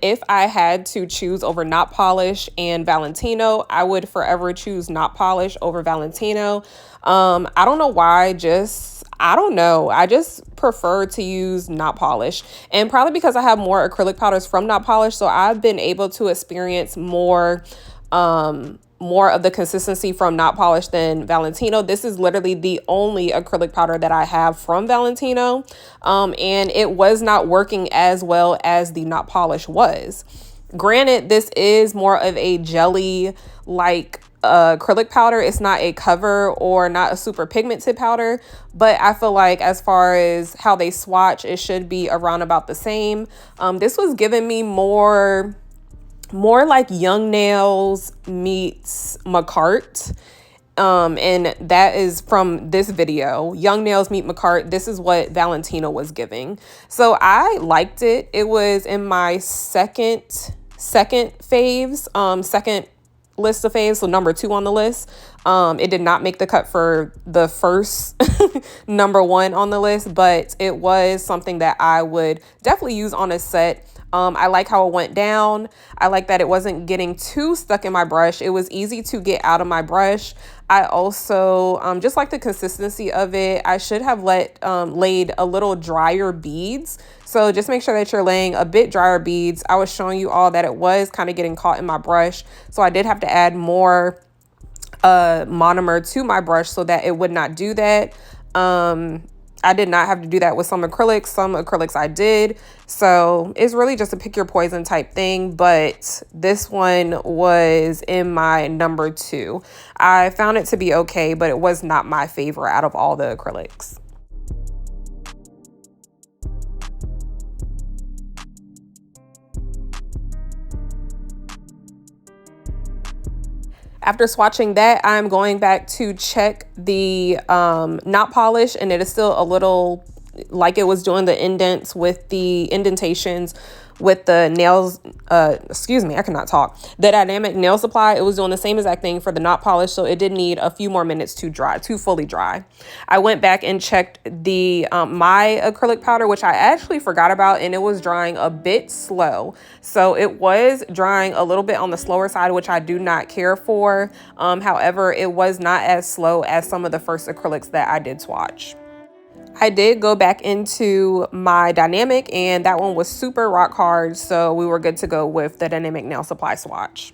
If I had to choose over knot polish and Valentino, I would forever choose knot polish over Valentino. I don't know why, I don't know. I just prefer to use knot polish, and probably because I have more acrylic powders from knot polish. So I've been able to experience more of the consistency from knot polish than Valentino. This is literally the only acrylic powder that I have from Valentino. And it was not working as well as the knot polish was. Granted, this is more of a jelly like acrylic powder. It's not a cover or not a super pigmented powder, but I feel like as far as how they swatch, it should be around about the same. This was giving me more like Young Nails meets McCart. And that is from this video. Young Nails meet McCart. This is what Valentino was giving. So I liked it. It was in my second faves, second list of faves, so number 2 on the list. It did not make the cut for the first number 1 on the list, but it was something that I would definitely use on a set. I like how it went down. I like that it wasn't getting too stuck in my brush. It was easy to get out of my brush. I also just like the consistency of it. I should have laid a little drier beads. So just make sure that you're laying a bit drier beads. I was showing you all that it was kind of getting caught in my brush. So I did have to add more monomer to my brush so that it would not do that. I did not have to do that with some acrylics. Some acrylics I did. So it's really just a pick your poison type thing. But this one was in my number 2. I found it to be okay, but it was not my favorite out of all the acrylics. After swatching that, I'm going back to check the knot polish, and it is still a little like it was doing the indents with the indentations with the nails. Excuse me, I cannot talk. The dynamic nail supply, it was doing the same exact thing for the knot polish, so it did need a few more minutes to dry, to fully dry. I went back and checked the my acrylic powder, which I actually forgot about, and it was drying a bit slow. So it was drying a little bit on the slower side, which I do not care for. However, it was not as slow as some of the first acrylics that I did swatch. I did go back into my dynamic, and that one was super rock hard, so we were good to go with the dynamic nail supply swatch.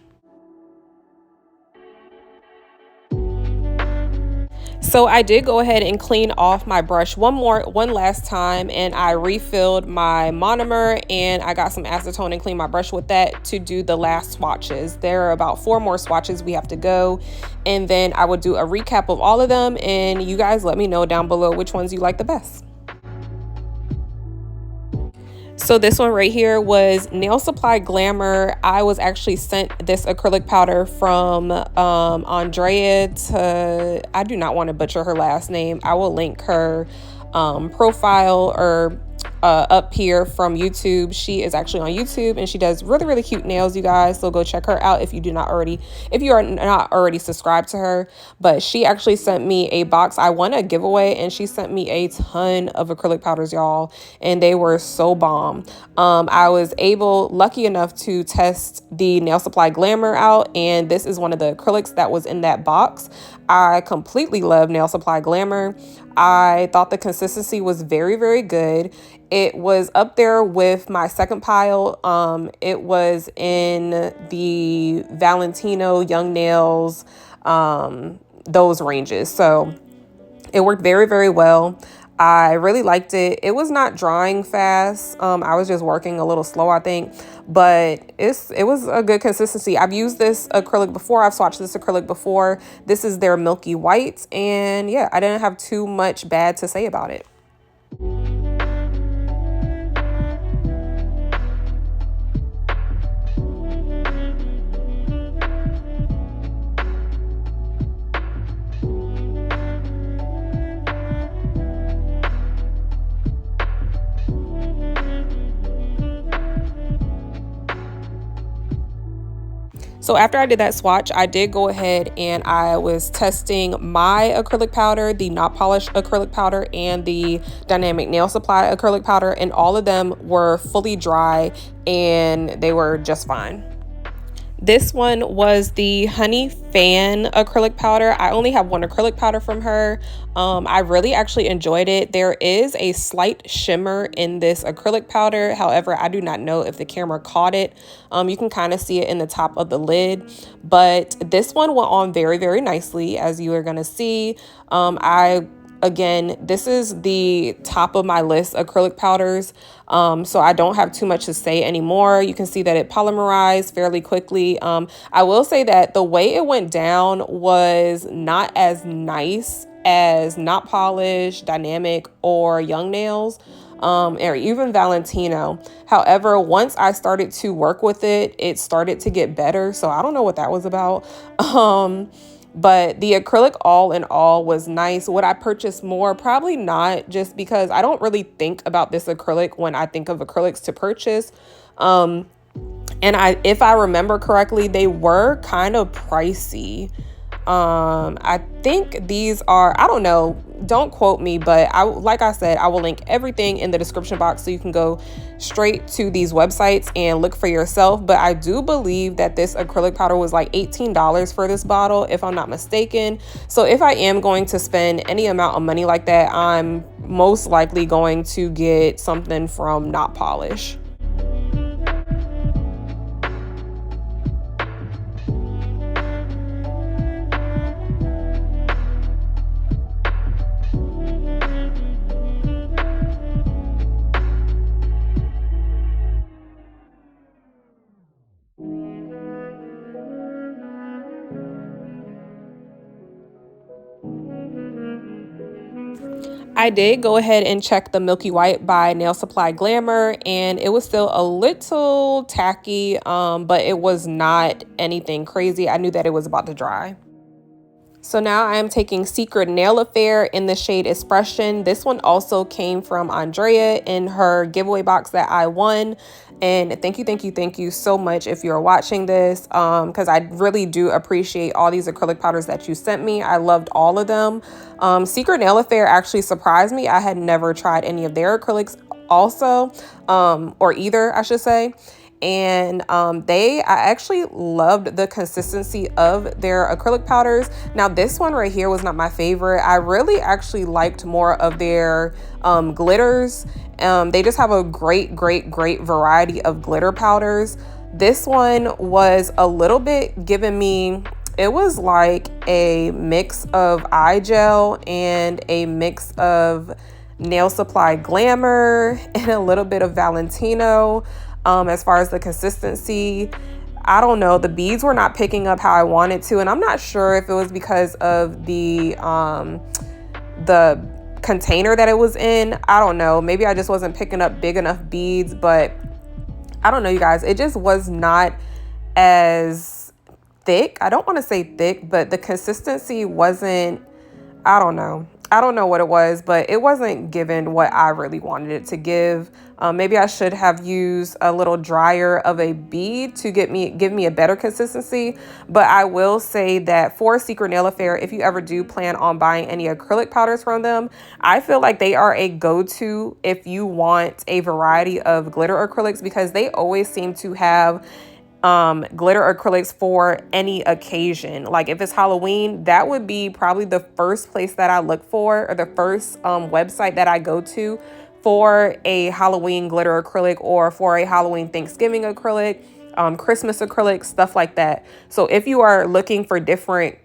So I did go ahead and clean off my brush one last time, and I refilled my monomer, and I got some acetone and cleaned my brush with that to do the last swatches. There are about 4 more swatches we have to go, and then I would do a recap of all of them, and you guys let me know down below which ones you like the best. So this one right here was Nail Supply Glamour. I was actually sent this acrylic powder from Andrea to, I do not want to butcher her last name. I will link her profile or up here from YouTube. She is actually on YouTube and she does really, really cute nails, you guys. So go check her out if you are not already subscribed to her. But she actually sent me a box. I won a giveaway and she sent me a ton of acrylic powders, y'all, and they were so bomb. I was lucky enough to test the Nail Supply Glamour out, and this is one of the acrylics that was in that box. I completely love Nail Supply Glamour. I thought the consistency was very, very good. It was up there with my second pile. It was in the Valentino, Young Nails, those ranges. So it worked very, very well. I really liked it. It was not drying fast. I was just working a little slow, I think, but it was a good consistency. I've used this acrylic before. I've swatched this acrylic before. This is their Milky White, and yeah, I didn't have too much bad to say about it. So after I did that swatch, I did go ahead and I was testing my acrylic powder, the not polished acrylic powder, and the Dynamic Nail Supply acrylic powder, and all of them were fully dry and they were just fine. This one was the Honey Fan acrylic powder. I only have one acrylic powder from her. I really actually enjoyed it. There is a slight shimmer in this acrylic powder. However, I do not know if the camera caught it. You can kind of see it in the top of the lid, but this one went on very, very nicely, as you are going to see. Again, this is the top of my list acrylic powders, so I don't have too much to say anymore. You can see that it polymerized fairly quickly. I will say that the way it went down was not as nice as Not Polished, Dynamic, or Young Nails, or even Valentino. However, once I started to work with it, it started to get better, so I don't know what that was about. But the acrylic all in all was nice. Would I purchase more? Probably not, just because I don't really think about this acrylic when I think of acrylics to purchase. And if I remember correctly, they were kind of pricey. I think these are, I don't know, don't quote me, but like I said, I will link everything in the description box so you can go straight to these websites and look for yourself. But I do believe that this acrylic powder was like $18 for this bottle, if I'm not mistaken. So if I am going to spend any amount of money like that, I'm most likely going to get something from Not Polish. I did go ahead and check the Milky White by Nail Supply Glamour, and it was still a little tacky, but it was not anything crazy. I knew that it was about to dry. So now I am taking Secret Nail Affair in the shade Expression. This one also came from Andrea in her giveaway box that I won. And thank you so much if you're watching this, because I really do appreciate all these acrylic powders that you sent me. I loved all of them. Secret Nail Affair actually surprised me. I had never tried any of their acrylics also, or either, I should say. And I actually loved the consistency of their acrylic powders. Now this one right here was not my favorite. I really actually liked more of their glitters. They just have a great variety of glitter powders. This one was a little bit giving me, it was like a mix of eye gel and a mix of Nail Supply Glamour and a little bit of Valentino. As far as the consistency, I don't know, the beads were not picking up how I wanted to, and I'm not sure if it was because of the container that it was in. I don't know, maybe I just wasn't picking up big enough beads, but I don't know, you guys, it just was not as thick. I don't want to say thick, but the consistency wasn't, I don't know. I don't know what it was, but it wasn't giving what I really wanted it to give. Maybe I should have used a little drier of a bead to give me a better consistency. But I will say that for Secret Nail Affair, if you ever do plan on buying any acrylic powders from them, I feel like they are a go-to if you want a variety of glitter acrylics, because they always seem to have glitter acrylics for any occasion. Like if it's Halloween, that would be probably the first place that I look for, or the first website that I go to for a Halloween glitter acrylic, or for a Halloween Thanksgiving acrylic, Christmas acrylic, stuff like that. So if you are looking for different,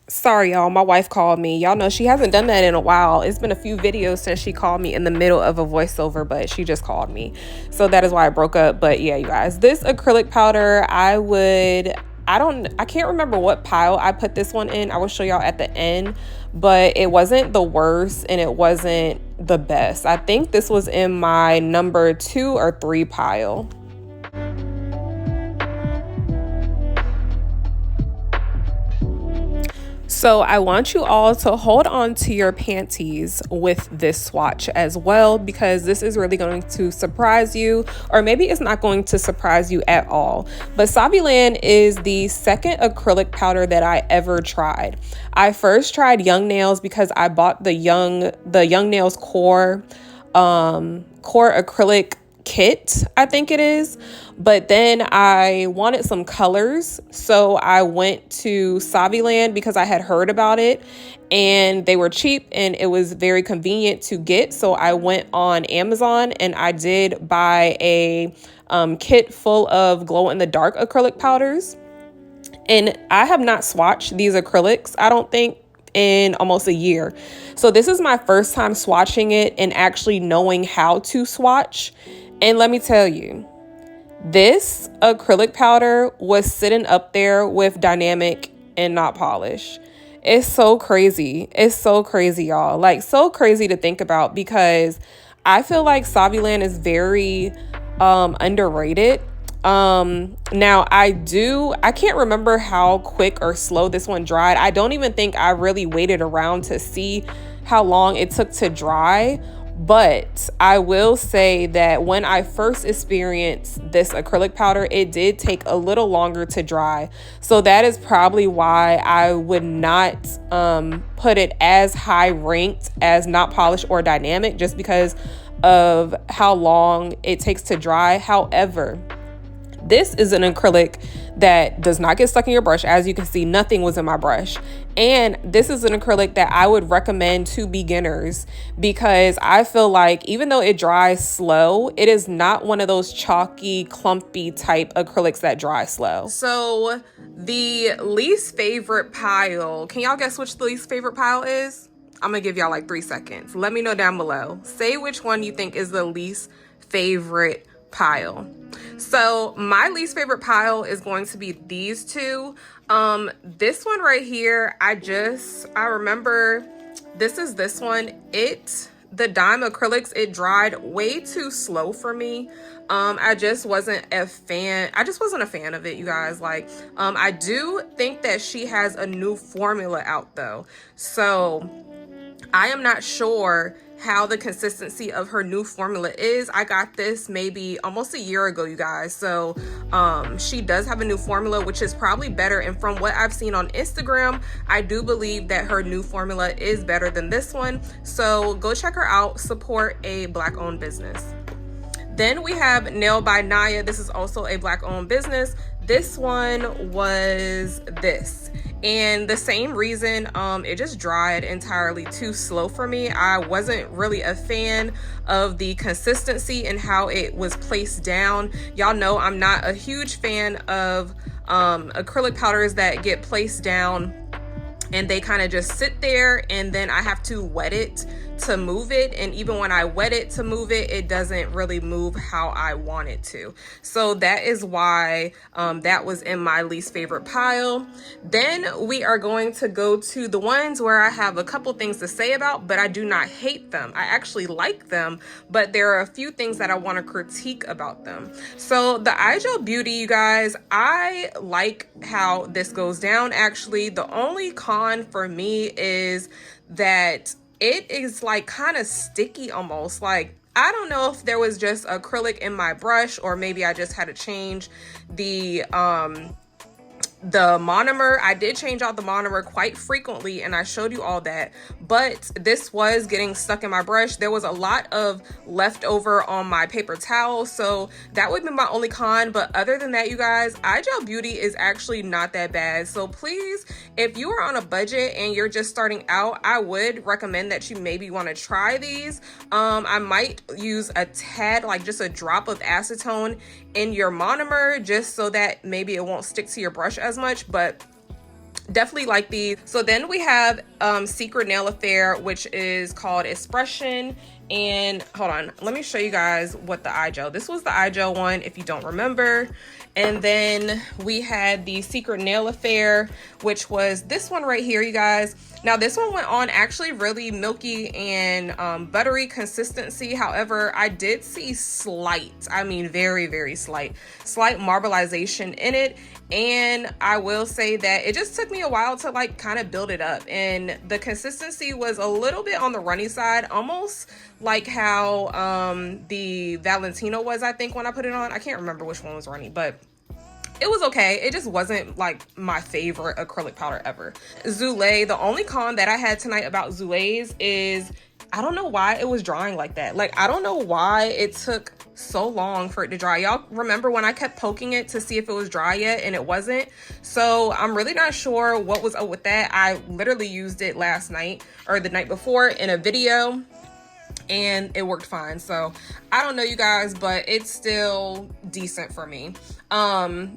sorry y'all, my wife called me. Y'all know she hasn't done that in a while. It's been a few videos since she called me in the middle of a voiceover, but she just called me. So that is why I broke up. But yeah, you guys, this acrylic powder, I can't remember what pile I put this one in. I will show y'all at the end, but it wasn't the worst and it wasn't the best. I think this was in my number 2 or 3 pile. So I want you all to hold on to your panties with this swatch as well, because this is really going to surprise you, or maybe it's not going to surprise you at all. But Todds Ln is the second acrylic powder that I ever tried. I first tried Young Nails because I bought the Young Nails core acrylic kit, I think it is. But then I wanted some colors, so I went to Todds Ln because I had heard about it and they were cheap and it was very convenient to get. So I went on Amazon and I did buy a kit full of glow-in-the-dark acrylic powders. And I have not swatched these acrylics, I don't think, in almost a year. So this is my first time swatching it and actually knowing how to swatch. And let me tell you, this acrylic powder was sitting up there with Dynamic and Not Polish. It's so crazy. It's so crazy, y'all. Like, so crazy to think about, because I feel like Todds Ln is very underrated. Now I can't remember how quick or slow this one dried. I don't even think I really waited around to see how long it took to dry. But I will say that when I first experienced this acrylic powder, it did take a little longer to dry. So that is probably why I would not put it as high ranked as Not Polish or Dynamic, just because of how long it takes to dry. However, this is an acrylic that does not get stuck in your brush. As you can see, nothing was in my brush. And this is an acrylic that I would recommend to beginners, because I feel like even though it dries slow, it is not one of those chalky, clumpy type acrylics that dry slow. So the least favorite pile, can y'all guess which the least favorite pile is? I'm gonna give y'all like 3 seconds. Let me know down below. Say which one you think is the least favorite pile. So my least favorite pile is going to be these two. This one right here, I remember this one. The dime acrylics, it dried way too slow for me. I just wasn't a fan of it, you guys. Like, I do think that she has a new formula out though, so I am not sure how the consistency of her new formula is. I got this maybe almost a year ago, you guys. So she does have a new formula, which is probably better. And from what I've seen on Instagram, I do believe that her new formula is better than this one. So go check her out, support a Black owned business. Then we have Nail by Naya. This is also a Black owned business. This one was this. And the same reason, it just dried entirely too slow for me. I wasn't really a fan of the consistency and how it was placed down. Y'all know I'm not a huge fan of acrylic powders that get placed down and they kind of just sit there and then I have to wet it to move it. And even when I wet it to move it, it doesn't really move how I want it to. So that is why that was in my least favorite pile. Then we are going to go to the ones where I have a couple things to say about, but I do not hate them. I actually like them, but there are a few things that I want to critique about them. So the Eye Gel Beauty, you guys, I like how this goes down. Actually, the only con for me is that it is like kind of sticky almost. Like, I don't know if there was just acrylic in my brush, or maybe I just had to change the monomer. I did change out the monomer quite frequently, and I showed you all that, but this was getting stuck in my brush. There was a lot of leftover on my paper towel, so that would be my only con. But other than that, you guys, iGel Beauty is actually not that bad. So please, if you are on a budget and you're just starting out, I would recommend that you maybe want to try these. I might use a tad, like just a drop of acetone in your monomer, just so that maybe it won't stick to your brush as much, but definitely like these. So then we have Secret Nail Affair, which is called Expression. And hold on, let me show you guys what the eye gel. This was the eye gel one, if you don't remember. And then we had the Secret Nail Affair, which was this one right here, you guys. Now this one went on actually really milky and buttery consistency. However, I did see slight, I mean very, very slight marbleization in it. And I will say that it just took me a while to like kind of build it up. And the consistency was a little bit on the runny side, almost like how the Valentino was, I think, when I put it on. I can't remember which one was runny, but it was okay. It just wasn't like my favorite acrylic powder ever. Zulay, the only con that I had tonight about Zulays is I don't know why it was drying like that. Like, I don't know why it took so long for it to dry. Y'all remember when I kept poking it to see if it was dry yet, and it wasn't? So I'm really not sure what was up with that. I literally used it last night or the night before in a video, and it worked fine. So I don't know, you guys, but it's still decent for me.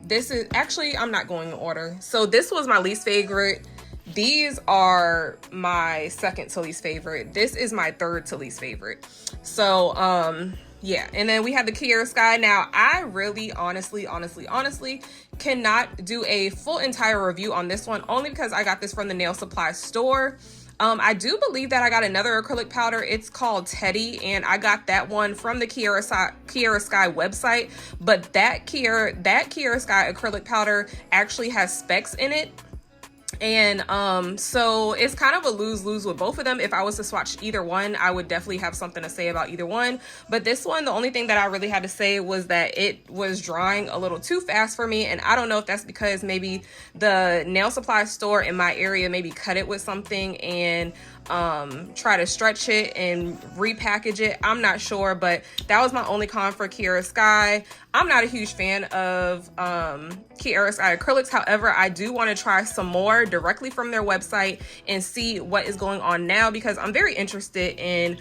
This is actually, I'm not going in order. So this was my least favorite. These are my second to least favorite. This is my third to least favorite. So yeah, and then we have the Kiara Sky. Now I really honestly cannot do a full entire review on this one, only because I got this from the nail supply store. I do believe that I got another acrylic powder. It's called Teddy, and I got that one from the Kiara Sky website. But that Kiara Sky acrylic powder actually has specks in it. And so it's kind of a lose-lose with both of them. If I was to swatch either one, I would definitely have something to say about either one. But this one, the only thing that I really had to say was that it was drying a little too fast for me. And I don't know if that's because maybe the nail supply store in my area maybe cut it with something and try to stretch it and repackage it. I'm not sure, but that was my only con for Kiara Sky. I'm not a huge fan of Kiara Sky acrylics. However, I do want to try some more directly from their website and see what is going on now, because I'm very interested in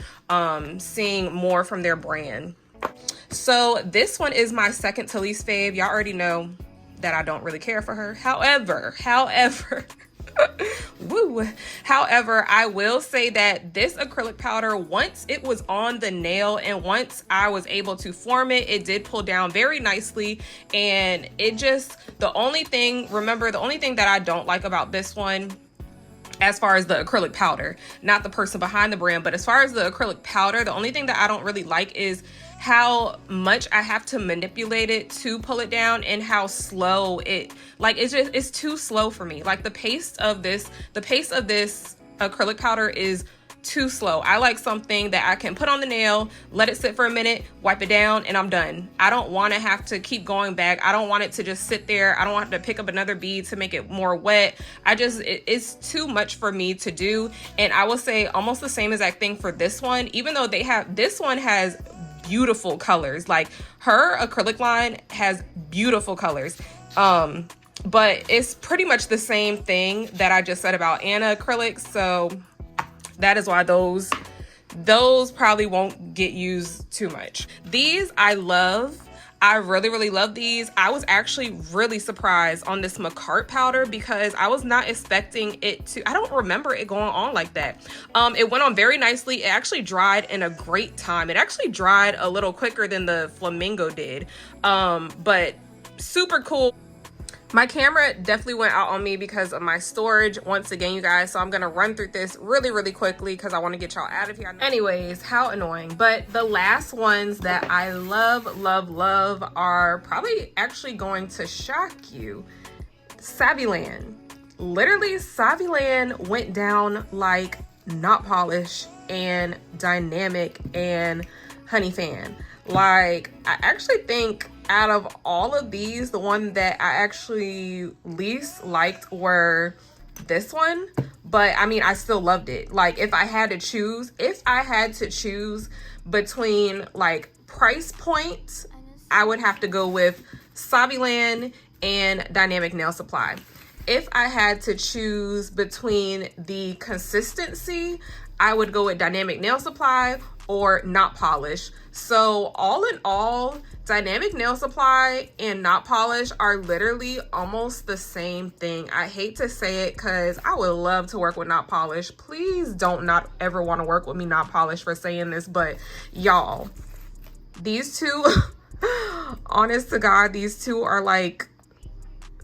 seeing more from their brand. So this one is my second to least fave. Y'all already know that I don't really care for her. However, woo. However, I will say that this acrylic powder, once it was on the nail and once I was able to form it, it did pull down very nicely. And it just, the only thing that I don't like about this one, as far as the acrylic powder, not the person behind the brand, but as far as the acrylic powder, the only thing that I don't really like is how much I have to manipulate it to pull it down, and how slow it's too slow for me. Like the pace of this acrylic powder is too slow. I like something that I can put on the nail, let it sit for a minute, wipe it down, and I'm done. I don't want to have to keep going back. I don't want it to just sit there. I don't want to pick up another bead to make it more wet. It's too much for me to do. And I will say almost the same exact thing for this one, even though this one has beautiful colors. Like her acrylic line has beautiful colors. But it's pretty much the same thing that I just said about Anna acrylics. So that is why those probably won't get used too much. These I love. I really love these. I was actually really surprised on this McCart powder because I was not expecting it to. I don't remember it going on like that. It went on very nicely. It actually dried in a great time. It actually dried a little quicker than the Flamingo did, but super cool. My camera definitely went out on me because of my storage once again, you guys. So I'm going to run through this really quickly because I want to get y'all out of here. Anyways, how annoying. But the last ones that I love are probably actually going to shock you. Savvy Ln. Literally, Savvy Ln went down like not polished and Dynamic and Honey Fan. Like, I actually think out of all of these, the one that I actually least liked were this one. But I mean, I still loved it. Like, if I had to choose between like price points, I would have to go with Todds Ln and Dynamic Nail Supply. If I had to choose between the consistency, I would go with Dynamic Nail Supply or Not Polish. So all in all, Dynamic Nail Supply and Not Polish are literally almost the same thing. I hate to say it because I would love to work with Not Polish. Please don't not ever want to work with me, Not Polish, for saying this, but y'all, these two, honest to God, these two are like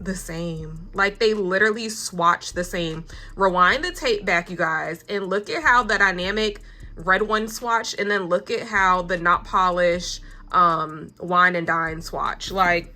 the same. Like, they literally swatch the same. Rewind the tape back, you guys, and look at how the Dynamic red one swatched, and then look at how the Not Polish Wine and Dine swatch. Like,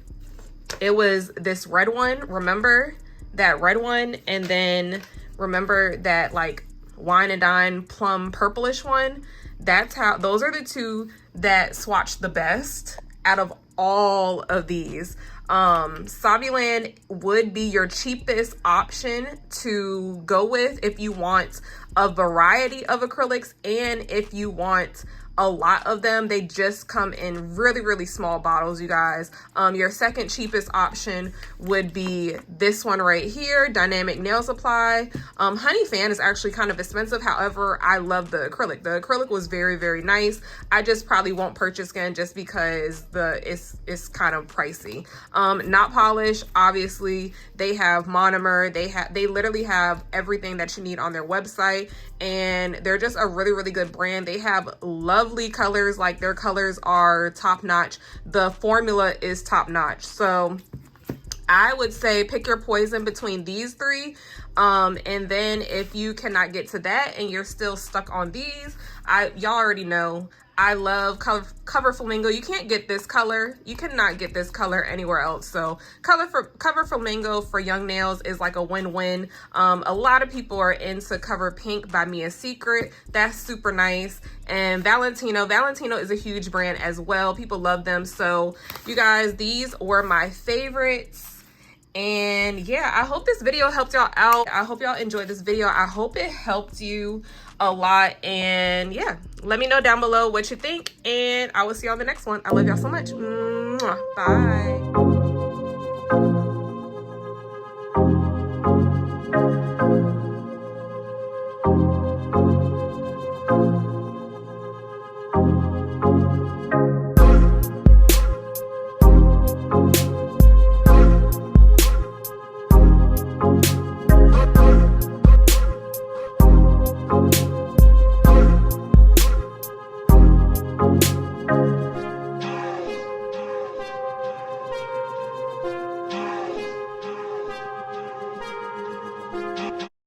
it was this red one, remember that red one, and then remember that like Wine and Dine plum purplish one. That's how, those are the two that swatch the best out of all of these. Todds Ln would be your cheapest option to go with if you want a variety of acrylics, and if you want a lot of them. They just come in really, really small bottles, you guys. Your second cheapest option would be this one right here, Dynamic Nail Supply. Honey Fan is actually kind of expensive. However, I love the acrylic. The acrylic was very, very nice. I just probably won't purchase again just because it's kind of pricey. Not Polish, obviously, they have monomer. They literally have everything that you need on their website, and they're just a really, really good brand. They have lovely colors. Like, their colors are top notch. The formula is top notch. So I would say pick your poison between these three. And then if you cannot get to that and you're still stuck on these, y'all already know I love Cover Flamingo. You can't get this color. You cannot get this color anywhere else. So Cover Flamingo for young nails is like a win-win. A lot of people are into Cover Pink by Mia Secret. That's super nice. And Valentino is a huge brand as well. People love them. So you guys, these were my favorites. And yeah, I hope this video helped y'all out. I hope y'all enjoyed this video. I hope it helped you a lot. And yeah, let me know down below what you think, and I will see y'all in the next one. I love y'all so much. Mwah. Bye.